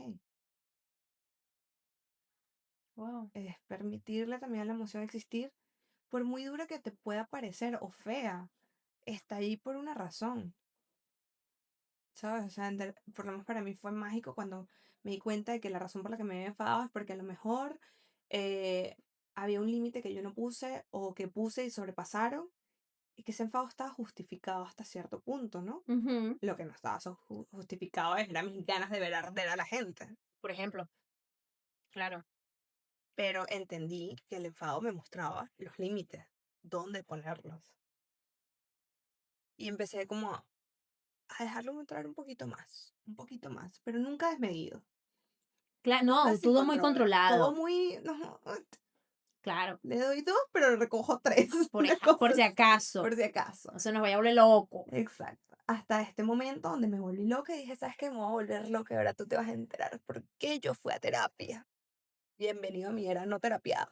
Wow. es permitirle también a la emoción existir, por muy dura que te pueda parecer o fea, está ahí por una razón. ¿Sabes? O sea, por lo menos para mí fue mágico cuando me di cuenta de que la razón por la que me había enfadado es porque a lo mejor eh, había un límite que yo no puse o que puse y sobrepasaron y que ese enfado estaba justificado hasta cierto punto, ¿no? Ujú. Lo que no estaba justificado eran mis ganas de ver arder a la gente. Por ejemplo. Claro. Pero entendí que el enfado me mostraba los límites, dónde ponerlos. Y empecé como a dejarlo entrar un poquito más, pero nunca desmedido, nunca No, sin todo muy control, todo controlado. muy, no, Claro, le doy 2 pero recojo 3 una por cosa si así, acaso. por si acaso. No se nos vaya a volver loco. Exacto. Hasta este momento donde me volví loca y dije, ¿sabes qué? Me voy a volver loca y ahora tú te vas a enterar por qué yo fui a terapia. Bienvenido a mi era no terapiada.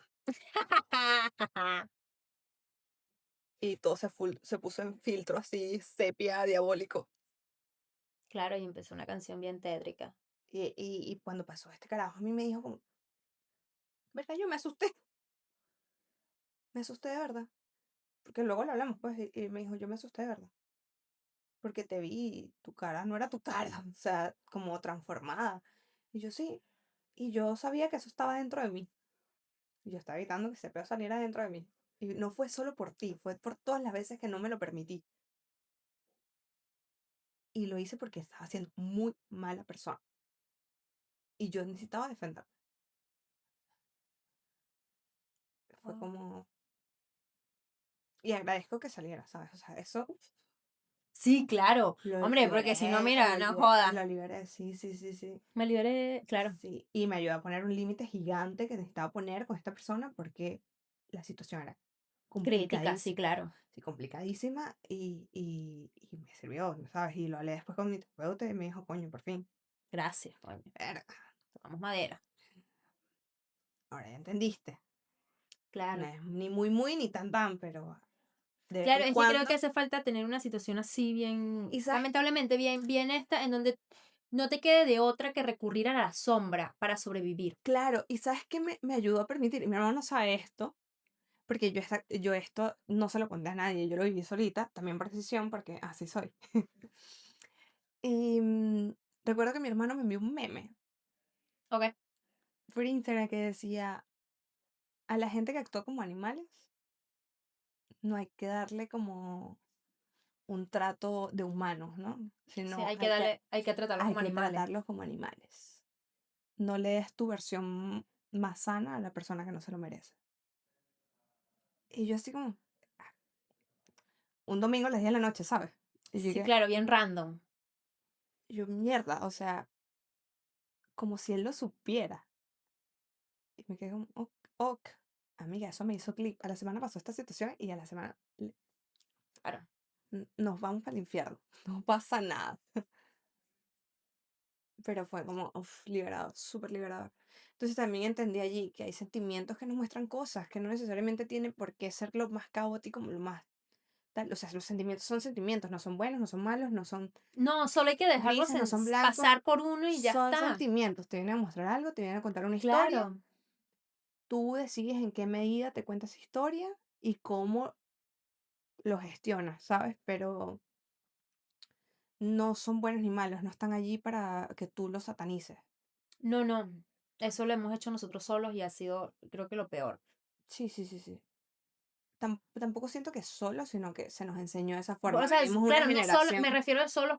Y todo se puso en filtro así, sepia, diabólico. Claro, y empezó una canción bien tétrica. Y cuando pasó este carajo, a mí me dijo como, ¿verdad? Yo me asusté de verdad. Porque luego lo hablamos, pues, y me dijo, yo me asusté de verdad. Porque te vi, tu cara no era tu cara, o sea, como transformada. Y yo sí, y yo sabía que eso estaba dentro de mí. Y yo estaba evitando que ese pedo saliera dentro de mí. Y no fue solo por ti, fue por todas las veces que no me lo permití. Y lo hice porque estaba siendo muy mala persona. Y yo necesitaba defenderme. Fue Wow. como... Y agradezco que saliera, ¿sabes? O sea, eso Sí, claro. lo Hombre, porque si no, mira, no jodas. lo liberé, sí, sí, sí, sí. Me liberé, claro. Sí, y me ayudó a poner un límite gigante que necesitaba poner con esta persona porque la situación era Crítica, sí, complicadísima, claro. sí, complicadísima y me sirvió, ¿sabes? Y lo hablé después con mi terapeuta y me dijo, coño, por fin, Gracias, coño. verga, Tocamos madera. ahora ya entendiste. No Claro. es ni muy, muy, ni tan, tan, pero de vez Claro, en es que creo cuando. que hace falta tener una situación así bien, Y sabes que, lamentablemente bien esta, en donde no te quede de otra que recurrir a la sombra para sobrevivir. claro, y sabes que me ayudó a permitir, y mi hermano no sabe esto, porque yo esto no se lo conté a nadie, yo lo viví solita, también por decisión, porque así soy. Y recuerdo que mi hermano me envió un meme Ok. por Instagram que decía, a la gente que actúa como animales, no hay que darle como un trato de humanos, ¿no? Sí, Sino hay que, hay que tratarlos hay como que animales. tratarlos como animales. No le des tu versión más sana a la persona que no se lo merece. Y yo así como, un domingo a las 10 de la noche, ¿sabes? Y yo Sí, dije, claro, bien random. mierda, o sea, como si él lo supiera. Y me quedé como, ok, ok. Amiga, eso me hizo clic. A la semana pasó esta situación y a la semana Claro. nos vamos para el infierno. No pasa nada. Pero fue como, uf, liberador, súper liberador. Entonces también entendí allí que hay sentimientos que nos muestran cosas, que no necesariamente tienen por qué ser lo más caótico, lo más tal. O sea, los sentimientos son sentimientos, no son buenos, no son malos, no son No, solo hay que dejarlos grises, no son blancos. pasar por uno y ya Son está. sentimientos. Te vienen a mostrar algo, te vienen a contar una historia. Claro. Tú decides en qué medida te cuentas esa historia y cómo lo gestionas, ¿sabes? Pero no son buenos ni malos, no están allí para que tú los satanices. No, no. Eso lo hemos hecho nosotros solos y ha sido, creo que lo peor. Sí, sí, sí, sí. Tampoco siento que solo, sino que se nos enseñó de esa O forma. sea, Venimos una claro, no solo, me generación. refiero a solos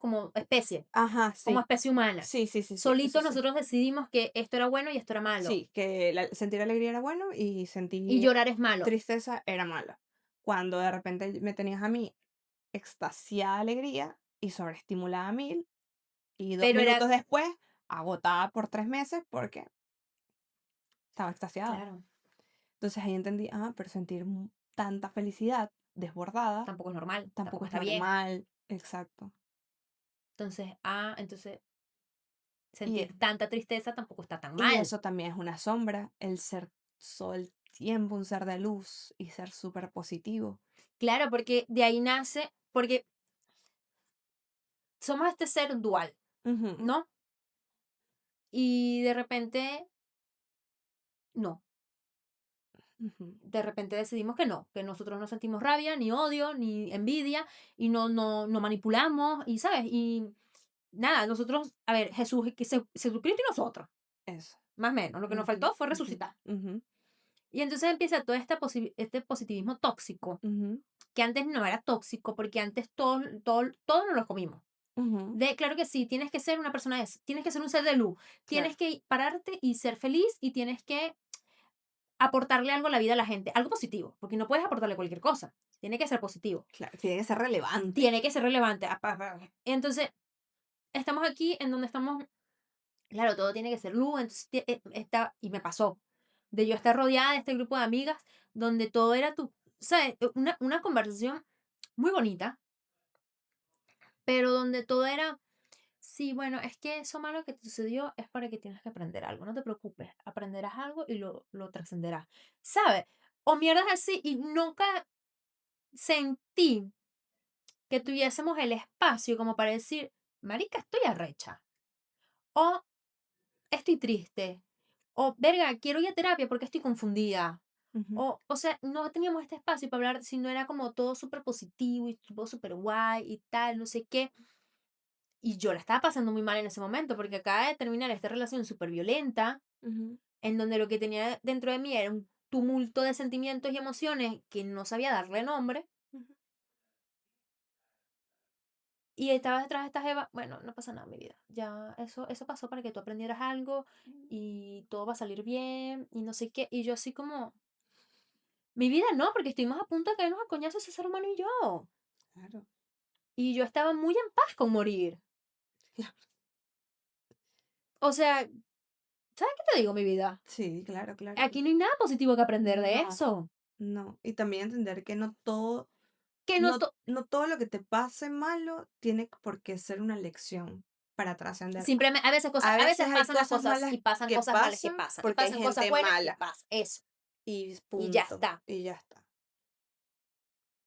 Ajá, como sí. especie humana. Sí, sí, sí, sí, eso Solitos sí. nosotros decidimos que esto era bueno y esto era malo. Sí, que sentir alegría era bueno y Y sentir llorar es malo. tristeza era malo. Cuando de repente me tenías a mí extasiada de alegría y sobreestimulada a 1000 y dos Pero era, minutos después agotada por 3 meses porque estaba extasiada. claro, Entonces ahí entendí, pero sentir tanta felicidad desbordada tampoco es normal, tampoco tampoco es está bien. normal. Exacto. Entonces Y, sentir tanta tristeza tampoco está tan y mal. eso también es una sombra, el ser todo el tiempo un ser de luz y ser súper positivo. Claro, porque de ahí nace, porque somos este ser dual, Ujú, ¿no? Y de repente, no. ujú, De repente decidimos que nosotros no sentimos rabia, ni odio, ni envidia, y no manipulamos, y ¿sabes? Y nada, nosotros, a ver, Jesús, Jesucristo y nosotros, eso. más o menos. Lo que nos Ujú, faltó fue ujú, resucitar. ujú, Y entonces empieza todo este positivismo tóxico, ujú, que antes no era tóxico, porque antes todo nos lo comimos. ujú, Claro que sí, tienes que ser una persona tienes que ser un ser de luz, claro. tienes que pararte y ser feliz y tienes que aportarle algo a la vida a la gente, algo positivo, porque no puedes aportarle cualquier cosa, tiene que ser positivo, Claro, tiene que ser relevante. tiene que ser relevante. Entonces, estamos aquí en donde estamos, claro, todo tiene que ser luz, entonces y me pasó, de yo estar rodeada de este grupo de amigas donde todo era ¿sabes? Una conversación muy bonita, pero donde todo era, sí, bueno, es que eso malo que te sucedió es para que tienes que aprender algo, no te preocupes, aprenderás algo y lo trascenderás, ¿sabes? O mierdas así, y nunca sentí que tuviésemos el espacio como para decir, marica, estoy arrecha, o estoy triste, o verga, quiero ir a terapia porque estoy confundida. Ujú, O sea, no teníamos este espacio para hablar, sino era como todo súper positivo y todo súper guay y tal, no sé qué. Y yo la estaba pasando muy mal en ese momento porque acaba de terminar esta relación súper violenta, ujú, en donde lo que tenía dentro de mí era un tumulto de sentimientos y emociones que no sabía darle nombre. ujú. Y estaba detrás de esta jeva, bueno, no pasa nada, mi vida. Ya, eso pasó para que tú aprendieras algo y todo va a salir bien y no sé qué. Y yo así como, mi vida no, porque estuvimos a punto de caernos a coñazos ese ser humano y yo. Claro, Y yo estaba muy en paz con morir. claro. O sea, ¿sabes qué te digo, mi vida? Sí, claro, claro. Aquí no hay nada positivo que aprender de No, eso. no. Y también entender que no todo, Que no, no, no todo lo que te pase malo tiene por qué ser una lección para trascender. simplemente, A a veces veces hay pasan las cosas cosas malas y pasan que cosas malas que pasan pasan. Y porque hay pasan cosas gente buenas y mala pasa eso. y Y ya punto. está. Y ya está.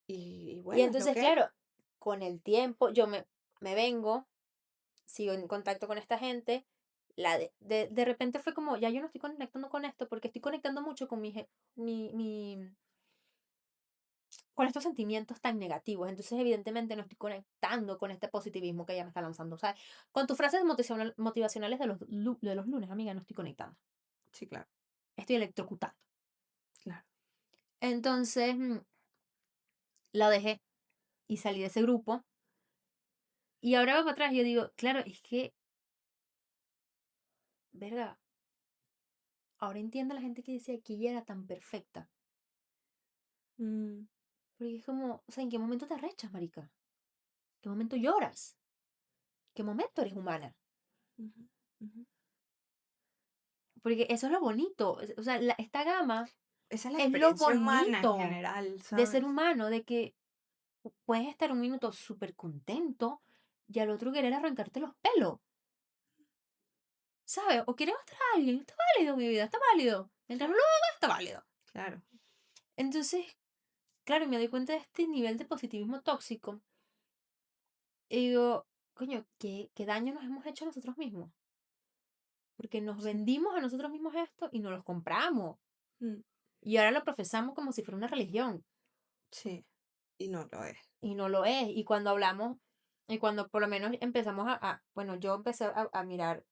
Y Y bueno, es lo entonces, que hay. claro, con el tiempo me vengo, sigo en contacto con esta gente. De repente fue como, ya yo no estoy conectando con esto porque estoy conectando mucho con con estos sentimientos tan negativos. Entonces, evidentemente, no estoy conectando con este positivismo que ella me está lanzando. O sea, con tus frases motivacionales de de los lunes, amiga, no estoy conectando. Sí, claro, Estoy electrocutando. claro. Entonces, la dejé y salí de ese grupo. Y ahora va para atrás y yo digo, claro, es que, verga, ahora entiendo a la gente que decía que ella era tan perfecta. Mm, Porque es como, o sea, ¿en qué momento te arrechas, marica? ¿Qué momento lloras? ¿Qué momento eres humana? ujú, ujú. Porque eso es lo bonito. O sea, esta gama Esa es la es lo experiencia humana en bonito general, de ser ¿sabes? humano, de que puedes estar un minuto súper contento y al otro querer arrancarte los pelos, ¿sabes? O quieres mostrar a alguien. Está válido, mi vida, está válido. Mientras no Claro, lo hagas, está válido. claro. Entonces, claro, me doy cuenta de este nivel de positivismo tóxico y digo, coño, ¿qué daño nos hemos hecho a nosotros mismos? Porque nos Sí. vendimos a nosotros mismos esto y nos los compramos. Mm, Y ahora lo profesamos como si fuera una religión. sí. Y no lo es. Y no lo es. Y cuando hablamos, y cuando por lo menos empezamos bueno, yo empecé a mirar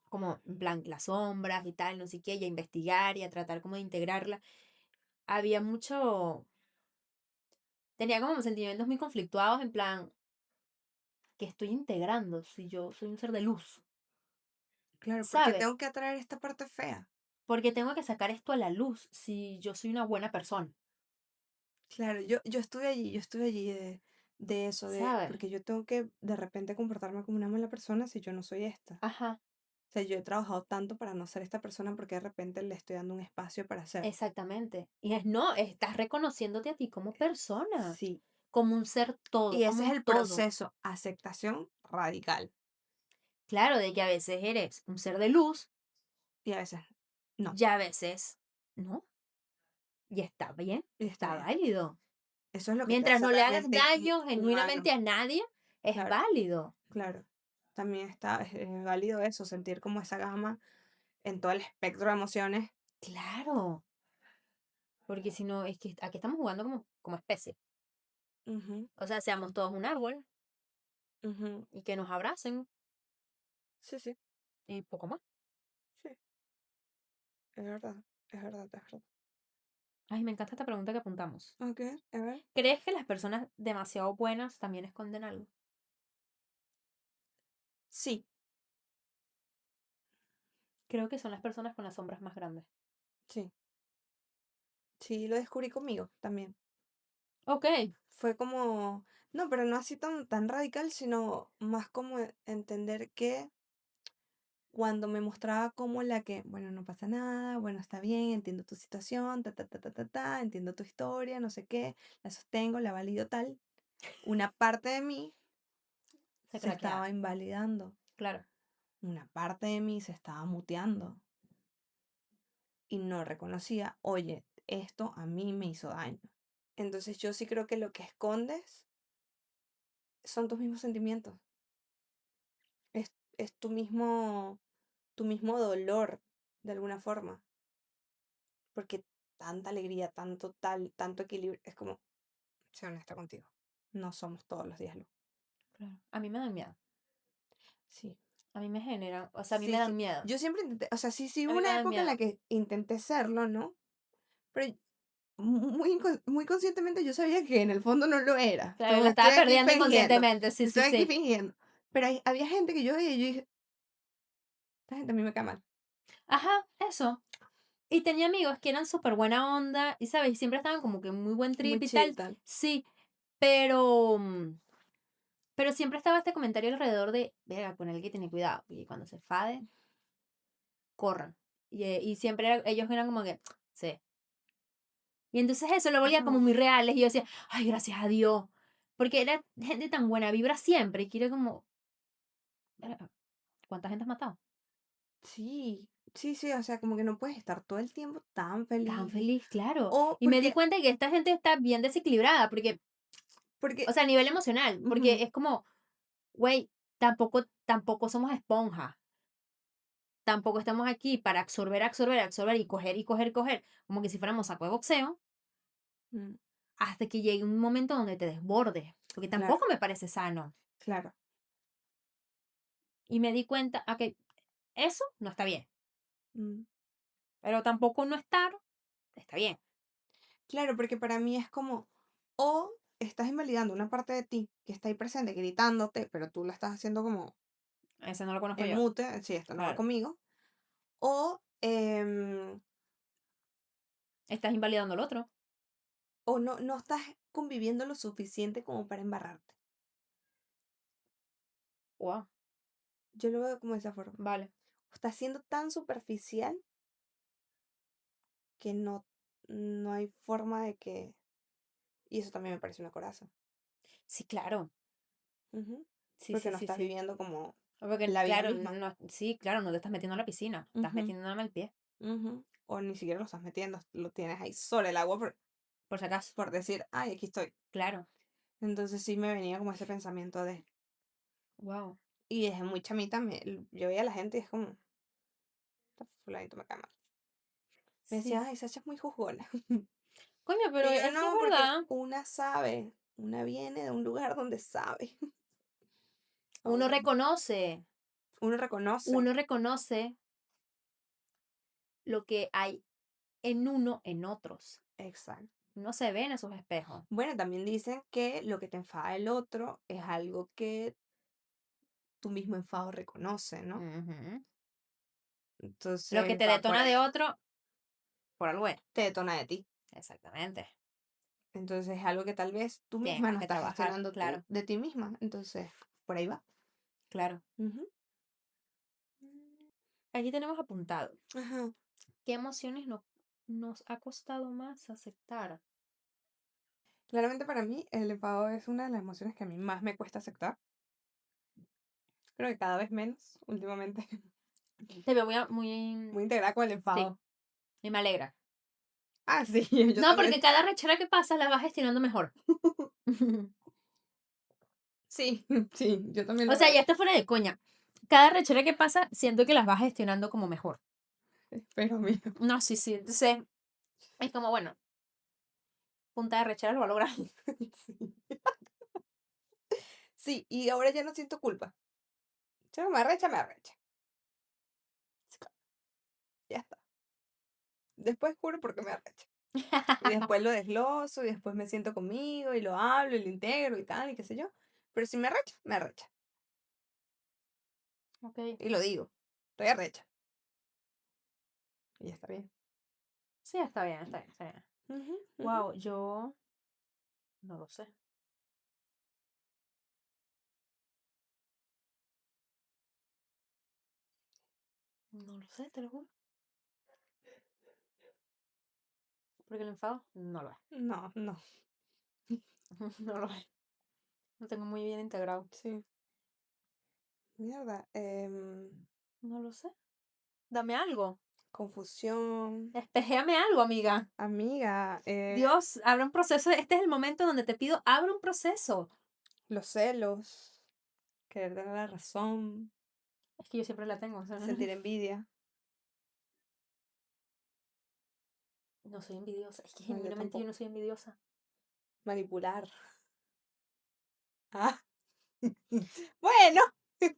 como en plan las sombras y tal, no sé qué, y a investigar y a tratar como de integrarla, había mucho, tenía como sentimientos muy conflictuados en plan, que estoy integrando si yo soy un ser de luz, Claro, porque ¿sabes? tengo que atraer esta parte fea. Porque tengo que sacar esto a la luz si yo soy una buena persona, Claro, yo estuve allí de eso, ¿sabes? porque yo tengo que de repente comportarme como una mala persona si yo no soy esta. Ajá, O sea, yo he trabajado tanto para no ser esta persona porque de repente le estoy dando un espacio para ser. exactamente. Y no, estás reconociéndote a ti como persona, Sí. como un ser todo, Y ese como es un el todo. proceso, aceptación radical. Claro, de que a veces eres un ser de luz Y a veces no. y a veces no. Y está bien, Y está está bien. válido. Eso es lo que te Mientras hace no le hagas realmente daño genuinamente humano. a nadie, es Claro, válido. claro. También es válido eso, sentir como esa gama en todo el espectro de emociones. Claro, porque si no, es que aquí estamos jugando como especie. Ujú, O sea, seamos todos un árbol ujú. y que nos abracen Sí, sí, y poco más. sí. Es verdad, es verdad, es verdad. Ay, me encanta esta pregunta que apuntamos. Ok, a ver. ¿Crees que las personas demasiado buenas también esconden algo? Sí, Creo que son las personas con las sombras más grandes. sí. Sí, lo descubrí conmigo también. Ok, Fue como, no, pero no así tan radical, sino más como entender que cuando me mostraba como la que, bueno, no pasa nada, bueno, está bien, entiendo tu situación, entiendo tu historia, no sé qué, la sostengo, la valido tal, una parte de mí se se estaba craqueaba, invalidando, claro, una parte de mí se estaba muteando y no reconocía, oye, esto a mí me hizo daño. Entonces yo sí creo que lo que escondes son tus mismos sentimientos, es tu mismo dolor, de alguna forma, porque tanta alegría, tanto equilibrio, es como, ser honesta contigo, no somos todos los días luz. claro. A mí me dan miedo, Sí, a mí me generan, o sea, a mí me sí, dan sí. miedo, Yo siempre intenté, o sea, sí a hubo mí me una dan época en la miedo. que intenté serlo, ¿no? Pero muy conscientemente yo sabía que en el fondo no lo era. Claro, Como la estoy estaba aquí perdiendo fingiendo, inconscientemente, sí, sí, estoy aquí sí. fingiendo. Pero había gente que yo veía y yo dije, esta gente a mí me cae mal. Ajá, eso. Y tenía amigos que eran súper buena onda y, ¿sabes? Y siempre estaban como que en muy buen Muy trip y chill tal. tal. Sí, pero, pero siempre estaba este comentario alrededor de, verga, con el que tener cuidado, porque cuando se fade, corran. Y siempre ellos eran como que, sí. Y entonces eso lo volvía como Ajá. muy reales y yo decía, ay, gracias a Dios. Porque era gente tan buena vibra siempre y quiero como, "Verga, ¿cuánta gente has matado? Sí, sí, o sea, como que no puedes estar todo el tiempo tan Tan feliz. feliz, claro. O Y me di porque, cuenta que esta gente está bien desequilibrada, porque, o porque, sea, a nivel emocional, porque ujú, es como, güey, tampoco somos esponjas. Tampoco estamos aquí para absorber, absorber, absorber y coger y coger, coger, como que si fuéramos saco de boxeo, mm, hasta que llegue un momento donde te desbordes, porque claro, tampoco me parece sano. claro. Y me di cuenta, que eso no está bien, mm. pero tampoco no estar está bien. Claro, porque para mí es como, o estás invalidando una parte de ti que está ahí presente gritándote, pero tú la estás haciendo como Ese no lo conozco en yo. mute, sí, esto no va Claro. conmigo, o, Estás invalidando al otro. o no estás conviviendo lo suficiente como para embarrarte. Wow, Yo lo veo como de esa forma. vale. O estás siendo tan superficial que no hay forma de que... Y eso también me parece una coraza. Sí, claro. Ujú. Sí, Porque sí, no sí, estás sí. viviendo como Porque, la vida claro, misma. no, sí, claro, no te estás metiendo a la piscina, estás Ujú, metiendo nada más el pie, ujú. O ni siquiera lo estás metiendo, lo tienes ahí sobre el agua por si acaso. por decir, ay, aquí estoy. Claro. Entonces sí me venía como ese pensamiento de... Wow. Y desde muy chamita yo veía a la gente y es como, "Esta fulanito me cae mal". Me decía, Sí. ay, Sacha es muy juzgona. Coño, pero Y yo es que es no, porque verdad. una sabe, una viene de un lugar donde sabe. Uno Uno, reconoce, uno reconoce. uno reconoce lo que hay en uno en otros. Exacto. Uno se ve en esos espejos. Bueno, también dicen que lo que te enfada el otro es algo que tu mismo enfado reconoce, ¿no? Ujú. Lo que Entonces te va por detona de ahí. otro, por algo es. Te detona de ti. Exactamente. Entonces es algo que tal vez tú misma Tienes no que estás trabajar, gestionando claro, de ti misma. Entonces, por ahí va. claro. Ujú. Aquí tenemos apuntado. Ajá. ¿Qué emociones nos ha costado más aceptar? Claramente para mí el enfado es una de las emociones que a mí más me cuesta aceptar. Creo que cada vez menos últimamente. Te veo muy, Muy integrada con el sí, enfado. y me alegra. Ah, sí, yo No, también. porque cada rechera que pasa la vas gestionando mejor. Sí, sí, yo también O lo sea, veo ya así. está fuera de coña. Cada rechera que pasa, siento que las vas gestionando como mejor. Pero mío. No, sí, sí. Entonces, es como, bueno, punta de rechera lo va a lograr. Sí. Sí, y ahora ya no siento culpa. Si no me arrecha, me arrecha. Ya está. Después juro porque me arrecha. Y después lo desgloso, y después me siento conmigo, y lo hablo, y lo integro, y tal, y qué sé yo. Pero si me arrecha, me arrecha. Ok. Y lo digo. Estoy arrecha. Y ya está bien. Sí, está bien, está bien, está bien. Ujú, ujú. Wow, yo no lo sé. No lo sé, te lo juro. Porque el enfado no lo es. No, no, No lo es. Lo tengo muy bien integrado. sí. Mierda. No lo sé. Dame algo. Confusión. Espejéame algo, amiga. Amiga, Dios, abre un proceso. Este es el momento donde te pido, abre un proceso. los celos, querer tener la razón, Es que yo siempre la tengo. O sea, sentir envidia. no soy envidiosa. Es que No, yo genuinamente yo no tampoco. soy envidiosa. Manipular. Ah, bueno.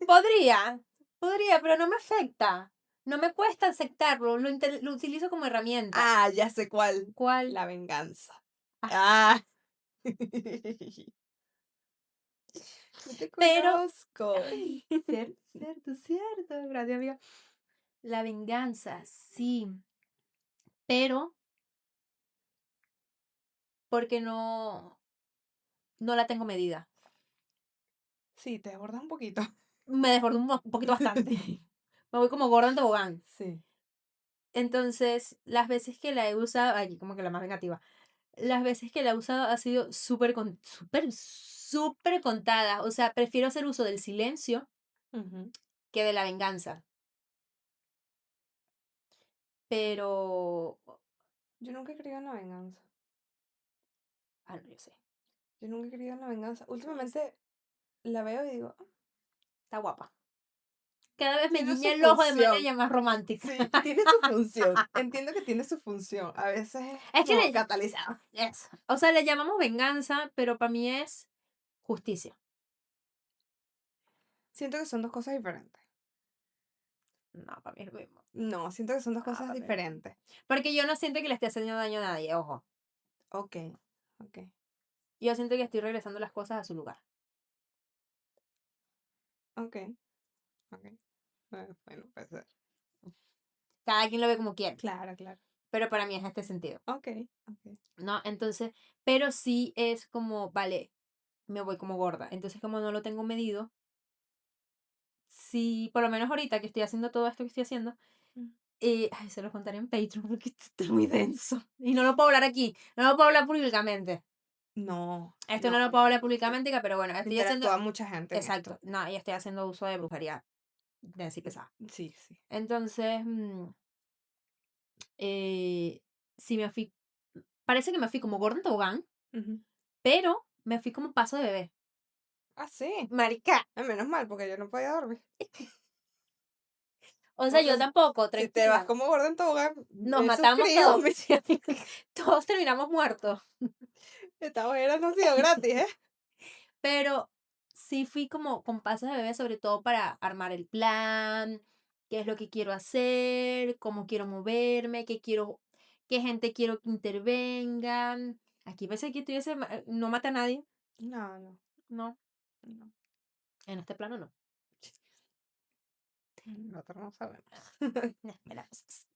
Podría, pero no me afecta. No me cuesta aceptarlo. Lo utilizo como herramienta. Ah, ya sé cuál. ¿Cuál? La venganza. Ah, Ah. Yo te pero, conozco. ay, cierto, cierto, cierto. Gracias, amiga. La venganza, sí, pero porque no la tengo medida. Sí, te abordas un poquito. Me desbordó un poquito bastante. Me voy como gorda en tobogán. Sí. Entonces, las veces que la he usado, ay, como que la más vengativa, las veces que la he usado ha sido súper contada. O sea, prefiero hacer uso del silencio Ujú. que de la venganza. Pero, Yo nunca he creído en la venganza. no, yo sé. Yo nunca he creído en la venganza. No, yo sé. Últimamente la veo y digo, "Ah, Está guapa. Cada vez me tiene guiña su el ojo de función. manera más romántica. Sí, tiene su función. Entiendo que tiene su función. A veces es Es que como catalizador. o sea, le llamamos venganza, pero para mí es justicia. Siento que son dos cosas diferentes. No, para mí es lo mismo. No, siento que son dos No, cosas para mí es lo mismo. diferentes. Porque yo no siento que le esté haciendo daño a nadie, ojo. Ok, ok, Yo siento que estoy regresando las cosas a su lugar. ok, ok. Bueno, puede ser. Cada quien lo ve como quiere, Claro, claro. pero para mí es este sentido, Ok, ok. ¿no? Entonces, pero sí es como, vale, me voy como gorda. Entonces, como no lo tengo medido, sí, por lo menos ahorita que estoy haciendo todo esto que estoy haciendo, Mm. ay, se lo contaré en Patreon porque esto está muy denso. Y no lo puedo hablar aquí, no lo puedo hablar públicamente. No, Esto no no. lo puedo hablar públicamente, pero bueno, estoy haciendo, Interactúa mucha gente en exacto, esto. no, y estoy haciendo uso de brujería densa y pesada. Sí, sí. Entonces, sí me fui, parece que me fui como gorda en tobogán, Ujú. pero me fui como paso de bebé. Ah, sí. Marica. Menos mal, porque yo no podía dormir. O sea, yo Porque tampoco, si te vas tranquila. como gordo en tobogán, Nos he matamos sufrido. todos. Sí, amiga, todos terminamos muertos. Esta ojera no ha sido gratis, ¿eh? Pero sí fui como con pasos de bebé, sobre todo para armar el plan, qué es lo que quiero hacer, cómo quiero moverme, qué gente quiero que intervengan. Aquí pensé que estuviese, no mata a nadie. No, no, No, no. en este plano no. Nosotros no sabemos. Esperamos.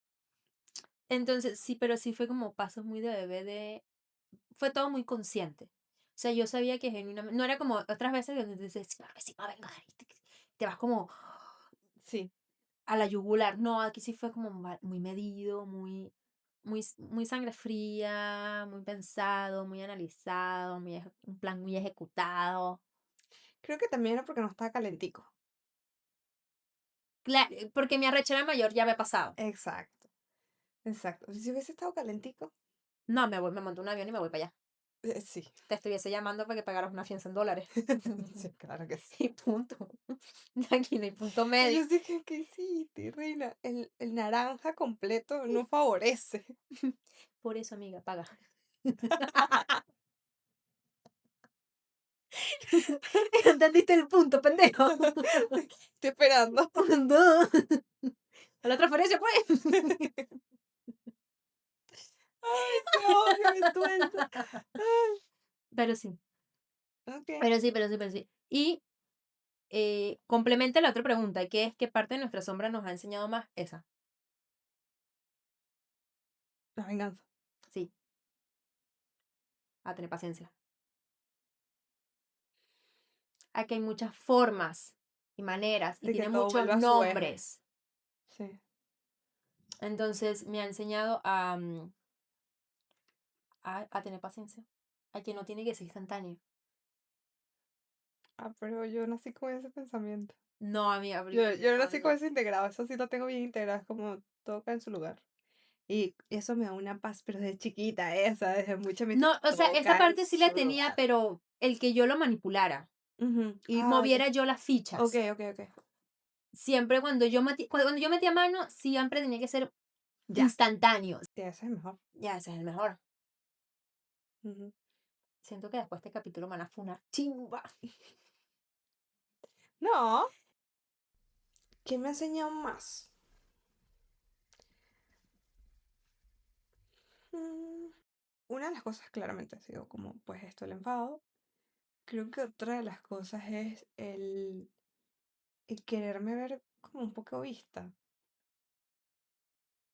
Entonces, sí, pero sí fue como pasos muy de bebé fue todo muy consciente. O sea, yo sabía que genuinamente, no era como otras veces donde dices, claro que sí, me va a vengar, y te vas como Sí, a la yugular. No, aquí sí fue como muy medido, muy sangre fría, muy pensado, muy analizado, un plan muy ejecutado. creo que también era porque no estaba calentico. Porque mi arrechera mayor ya había pasado. Exacto, exacto. Si hubiese estado calentico, No, me monto un avión y me voy para allá. sí. Te estuviese llamando para que pagaras una fianza en dólares. Sí, claro que sí. Y punto. Aquí no hay punto Y medio. yo sí que, ¿qué hiciste, reina? El naranja completo no favorece. Por eso, amiga, paga. ¿Entendiste el punto, pendejo? Estoy esperando. No. A la transferencia, pues. Ay, ese ojo que me suelta. Ay, Pero sí, ok. pero sí. Y complementa la otra pregunta, que es qué parte de nuestra sombra nos ha enseñado más esa. La venganza. Sí. a tener paciencia. A que hay muchas formas y maneras y De que tiene todo muchos vuelva a su eje. nombres. Sí. Entonces me ha enseñado a tener paciencia. A que no tiene que ser instantáneo. Ah, pero yo nací con ese pensamiento. No, amiga, Yo, porque yo no, nací con no. eso integrado, eso sí lo tengo bien integrado, es como todo cae en su lugar. Y eso me da una paz, pero desde chiquita, esa, desde muy chamita, No, o sea, todo esa cae en parte sí la su tenía, lugar. pero el que yo lo manipulara Ujú. y Ah, ya. moviera yo las Ok, fichas. ok, ok. Siempre cuando yo metía mano, siempre tenía que ser Ya. instantáneo. Sí, ese es mejor. Ya, ese es el mejor. Ujú. Siento que después de este capítulo me van a funar. Chimba. No, ¿quién me ha enseñado más? Mm, Una de las cosas claramente ha sido como, pues esto, el enfado. Creo que otra de las cosas es el quererme ver como un poco vista.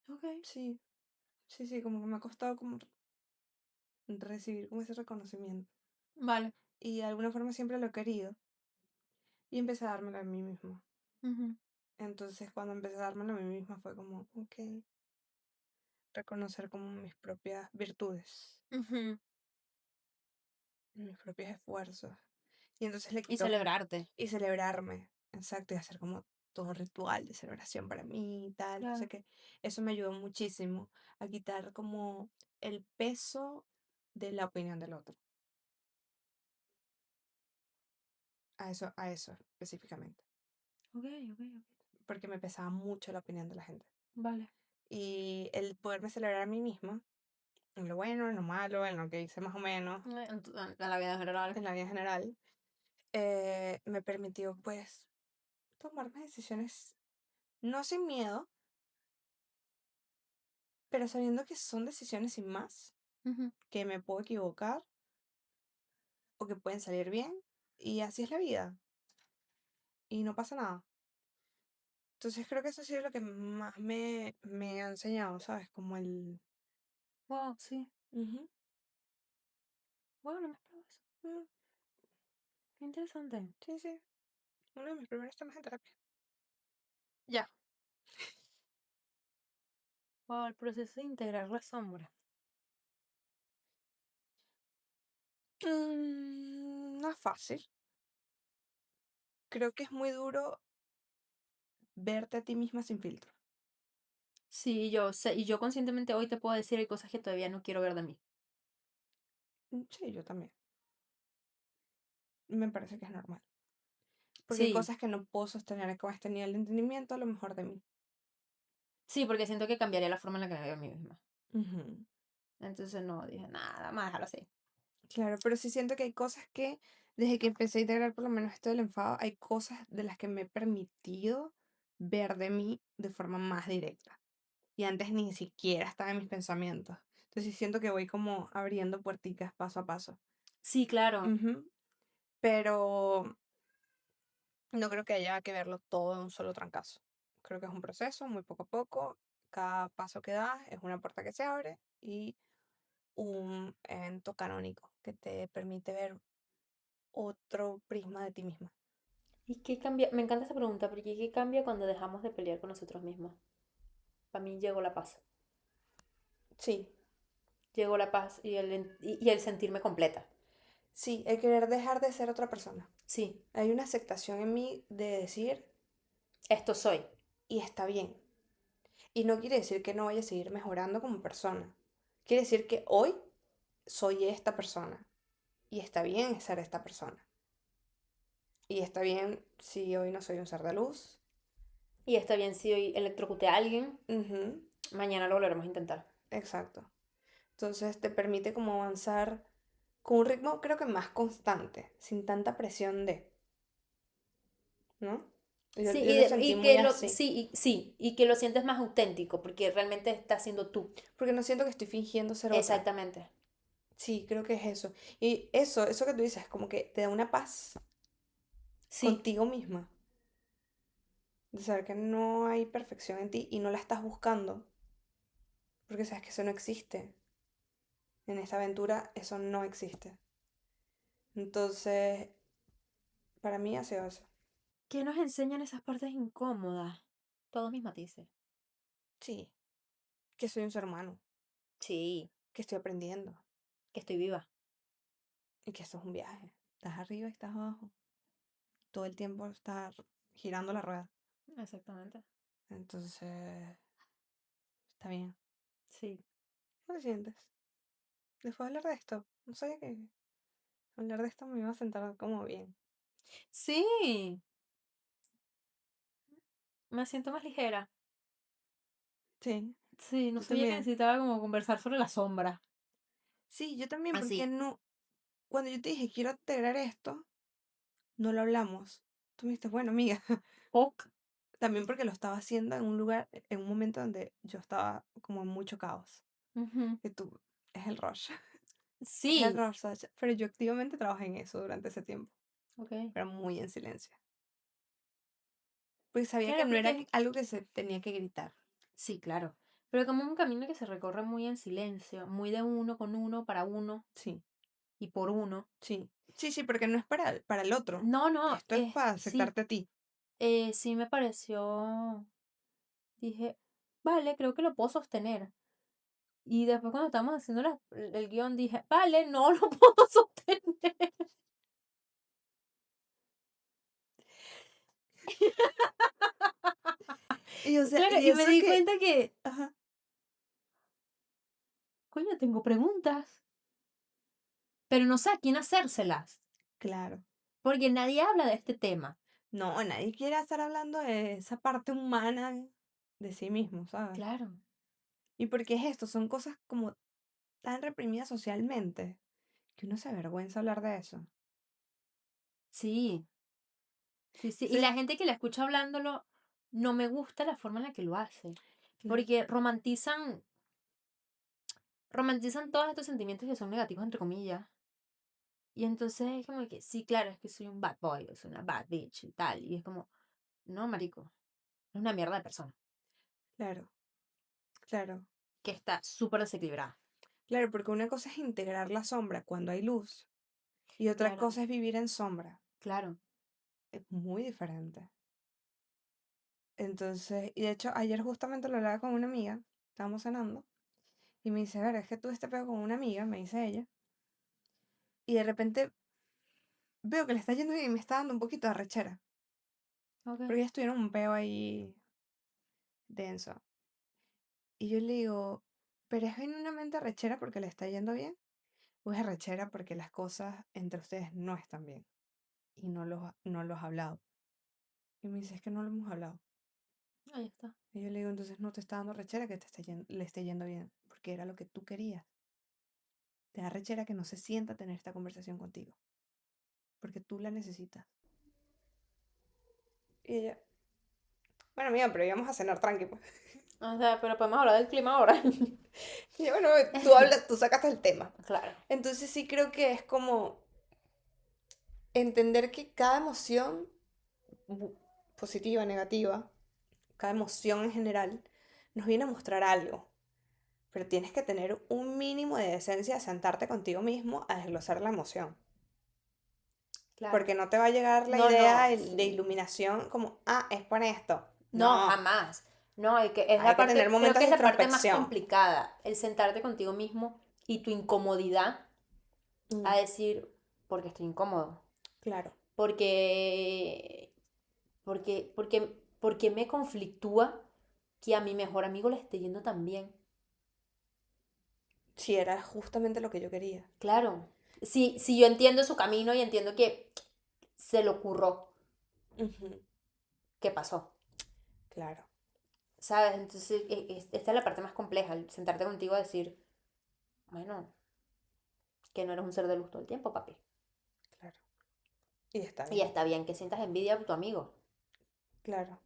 Ok. Sí, sí, sí, como que me ha costado como recibir como ese reconocimiento. Vale. Y de alguna forma siempre lo he querido. Y empecé a dármelo a mí misma. Ujú, Entonces cuando empecé a dármelo a mí misma fue como, ok, reconocer como mis propias virtudes, ujú. mis propios esfuerzos. Y entonces le Y quito celebrarte. y celebrarme, exacto, y hacer como todo un ritual de celebración para mí y tal. O sea Claro. que eso me ayudó muchísimo a quitar como el peso de la opinión del otro. A eso específicamente. Ok, ok, ok. Porque me pesaba mucho la opinión de la gente. Vale. Y el poderme celebrar a mí misma, en lo bueno, en lo malo, en lo que hice más o menos, En la vida en general. en la vida en general, me permitió pues tomarme decisiones no sin miedo, pero sabiendo que son decisiones sin más, Ujú. que me puedo equivocar o que pueden salir bien, y así es la vida, y no pasa nada. Entonces creo que eso ha sido lo que más me ha enseñado, ¿sabes? Como el... Wow, sí. ujú, Wow, no me esperaba eso. mm, Qué interesante. sí, sí, uno de mis primeros temas en terapia. Ya. Wow, el proceso de integrar la sombra. No es fácil. Creo que es muy duro verte a ti misma sin filtro. Sí, yo sé, y yo conscientemente hoy te puedo decir hay cosas que todavía no quiero ver de mí. Sí, yo también. Me parece que es normal. Porque hay Sí, cosas que no puedo sostener con este nivel de entendimiento a lo mejor de mí. sí, porque siento que cambiaría la forma en la que me veo a mí misma. Ujú. Entonces no, dije, nada, vamos a dejarlo así. Claro, pero sí siento que hay cosas que, desde que empecé a integrar por lo menos esto del enfado, hay cosas de las que me he permitido ver de mí de forma más directa. Y antes ni siquiera estaba en mis pensamientos. Entonces sí siento que voy como abriendo puerticas paso a paso. Sí, claro. Ujú. Pero no creo que haya que verlo todo de un solo trancazo. Creo que es un proceso, muy poco a poco. Cada paso que das es una puerta que se abre y un evento canónico que te permite ver otro prisma de ti misma. ¿Y qué cambia? Me encanta esa pregunta, porque ¿qué cambia cuando dejamos de pelear con nosotros mismos? Para mí llegó la paz. Sí, Llegó la paz y el sentirme completa. sí, el querer dejar de ser otra persona. Sí, Hay una aceptación en mí de decir, esto soy. y está bien. Y no quiere decir que no vaya a seguir mejorando como persona. Quiere decir que hoy soy esta persona. Y está bien ser esta persona. Y está bien si hoy no soy un ser de luz. Y está bien si hoy electrocuté a alguien, Ujú, mañana lo volveremos a intentar. exacto. Entonces te permite como avanzar con un ritmo creo que más constante, sin tanta presión de, ¿no? Yo, Sí, yo lo sentí muy así, sí, y que lo sientes más auténtico, porque realmente estás siendo tú. porque no siento que estoy fingiendo ser otra. Exactamente. Sí, creo que es eso. Y eso que tú dices, como que te da una paz Sí, contigo misma, de saber que no hay perfección en ti y no la estás buscando, porque sabes que eso no existe. En esta aventura eso no existe. Entonces, para mí ha sido eso. ¿Qué nos enseñan esas partes incómodas? Todos mis matices. Sí, que soy un ser humano, Sí, que estoy aprendiendo que estoy viva. y que esto es un viaje. Estás arriba y estás abajo. Todo el tiempo estás girando la rueda. Exactamente. Entonces, está bien. Sí. ¿Cómo te sientes? Después de hablar de esto, no sabía que hablar de esto me iba a sentar como bien. Sí, me siento más ligera. Sí, Sí, no yo sabía que también. necesitaba como conversar sobre la sombra. Sí, yo también, porque Así. no, cuando yo te dije quiero integrar esto, no lo hablamos. Tú me dijiste, bueno, amiga, Ok. también porque lo estaba haciendo en un lugar, en un momento donde yo estaba como en mucho caos. Ujú. Y tú, es el rush, es el Sí. rush, Sacha. Pero yo activamente trabajé en eso durante ese tiempo, Ok. pero muy en silencio. Porque sabía que Claro, no era porque algo que se tenía que gritar. sí, claro. Pero como un camino que se recorre muy en silencio, muy de uno con uno, para uno Sí, y por uno. sí. Sí, sí, porque no es para el otro. No, no, Esto es para sí, aceptarte a ti. sí me pareció, dije, vale, creo que lo puedo sostener. Y después cuando estábamos haciendo el guión dije, vale, no lo puedo sostener. Y o sea, Claro, y y me eso di que, cuenta que, ajá, coño, tengo preguntas, pero no sé a quién hacérselas, claro. porque nadie habla de este tema. No, nadie quiere estar hablando de esa parte humana de sí mismo, ¿sabes? Claro, ¿Y por qué es esto? Son cosas como tan reprimidas socialmente que uno se avergüenza hablar de eso. sí, sí, sí. Y Sí, la gente que la escucha hablándolo, no me gusta la forma en la que lo hace, claro, porque romantizan todos estos sentimientos que son negativos, entre comillas. Y entonces es como que, sí, claro, es que soy un bad boy, o soy una bad bitch y tal. Y es como, no, marico, es una mierda de persona claro, claro, que está súper desequilibrada. claro, porque una cosa es integrar la sombra cuando hay luz y otra Claro, cosa es vivir en sombra. claro. Es muy diferente. Entonces, y de hecho, ayer justamente lo hablaba con una amiga, estábamos cenando, y me dice, a ver, es que tuve este pego con una amiga, me dice ella, y de repente veo que le está yendo bien y me está dando un poquito de arrechera, Ok. porque ellas tuvieron un peo ahí denso. Y yo le digo, ¿pero es genuinamente arrechera porque le está yendo bien? ¿O es arrechera porque las cosas entre ustedes no están bien y no los has hablado? Y me dice, es que no lo hemos hablado. Ahí está. Y yo le digo, entonces no te está dando arrechera que le esté yendo bien, porque era lo que tú querías. Te da arrechera que no se sienta a tener esta conversación contigo, porque tú la necesitas. Y ella, bueno, amiga, pero íbamos a cenar tranqui, pues. O sea, pero podemos hablar del clima ahora. Y yo, bueno, tú hablas, tú sacaste el tema. Claro. Entonces sí creo que es como entender que cada emoción, bu- positiva, negativa, cada emoción en general, nos viene a mostrar algo. Pero tienes que tener un mínimo de decencia de sentarte contigo mismo a desglosar la emoción. Claro. Porque no te va a llegar la No, idea no, de sí. iluminación como, ah, es por esto. No, No, jamás. No, y que es hay la que tener parte, creo momentos que de es la parte más introspección. complicada, el sentarte contigo mismo y tu incomodidad Mm, a decir, porque estoy incómodo, claro, porque, porque me conflictúa que a mi mejor amigo le esté yendo tan bien. si era justamente lo que yo quería. Claro. Si yo entiendo su camino y entiendo que se le ocurrió, Ujú, ¿qué pasó? claro, ¿Sabes? Entonces, esta es la parte más compleja, el sentarte contigo a decir, bueno, que no eres un ser de luz todo el tiempo, papi. claro. Y está Y bien, está bien que sientas envidia por tu amigo. claro,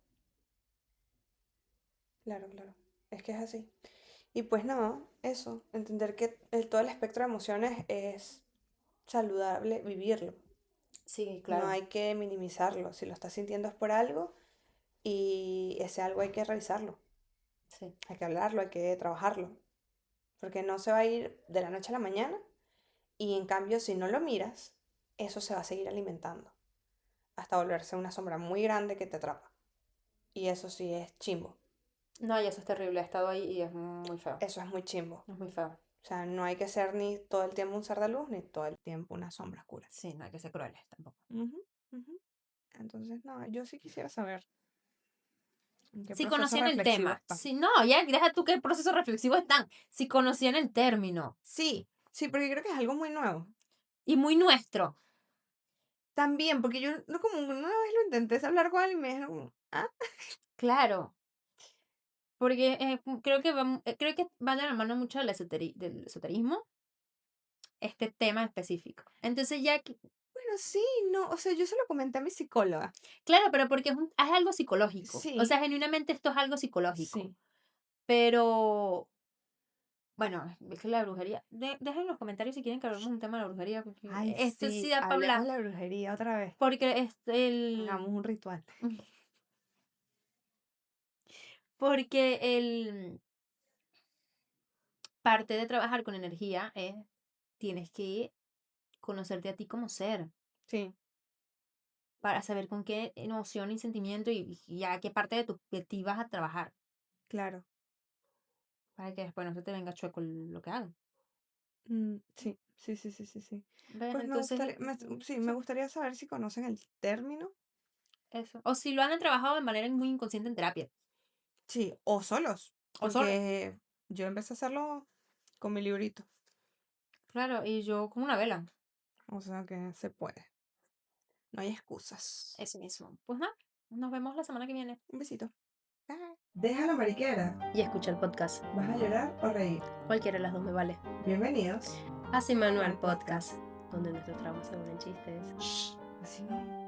claro, claro. Es que es así. Y pues nada, eso, entender que todo el espectro de emociones es saludable vivirlo. Sí, No claro. hay que minimizarlo. Si lo estás sintiendo es por algo y ese algo hay que revisarlo. Sí, Hay que hablarlo, hay que trabajarlo. porque no se va a ir de la noche a la mañana y en cambio si no lo miras, eso se va a seguir alimentando hasta volverse una sombra muy grande que te atrapa. Y eso sí es chimbo, No, y eso es terrible. He estado ahí y es muy feo. eso es muy chimbo. Es muy feo. O sea, no hay que ser ni todo el tiempo un ser de luz ni todo el tiempo una sombra oscura. Sí, no hay que ser crueles tampoco. Ujú, ujú. Entonces, no, yo sí quisiera saber en qué Si proceso conocían el reflexivo tema. está. Si no, ya deja tú qué proceso reflexivo están. Si conocían el término. Sí, sí, porque creo que es algo muy nuevo. Y muy nuestro. También, porque yo no como una vez lo intenté es hablar con alguien y me dijeron como, ah, Claro. Porque creo que va de la mano mucho del esoterismo, este tema específico. Entonces bueno, sí, no, o sea, yo se lo comenté a mi psicóloga. claro, pero porque es algo psicológico. O Sí, sea, genuinamente esto es algo psicológico. sí. Pero, bueno, es que la brujería. Dejen en los comentarios si quieren que hablemos un tema de la brujería, porque Ay, esto sí sí, da para hablemos hablar. de la brujería otra vez. Porque Hagamos un ritual. porque el parte de trabajar con energía es tienes que conocerte a ti como ser. Sí, Para saber con qué emoción y sentimiento y a qué parte de ti vas a trabajar, claro. para que después no se te venga chueco lo que hagan. Sí, sí, sí, sí, sí, sí. ¿Ves? Pues me Entonces, gustaría, sí, me sí, gustaría saber si conocen el término. eso. O si lo han trabajado de manera muy inconsciente en terapia, Sí, o solos, o solo. porque yo empecé a hacerlo con mi librito, Claro, y yo como una vela. o sea que se puede, no hay excusas. Eso mismo. Pues nada, nos vemos la semana que viene. Un besito. Bye. Deja la mariquera. Y escucha el podcast. ¿Vas a llorar o reír? Cualquiera de las dos me vale. Bienvenidos Así Manual al Podcast, donde nuestros traumas se vuelven chistes. Shh, así no.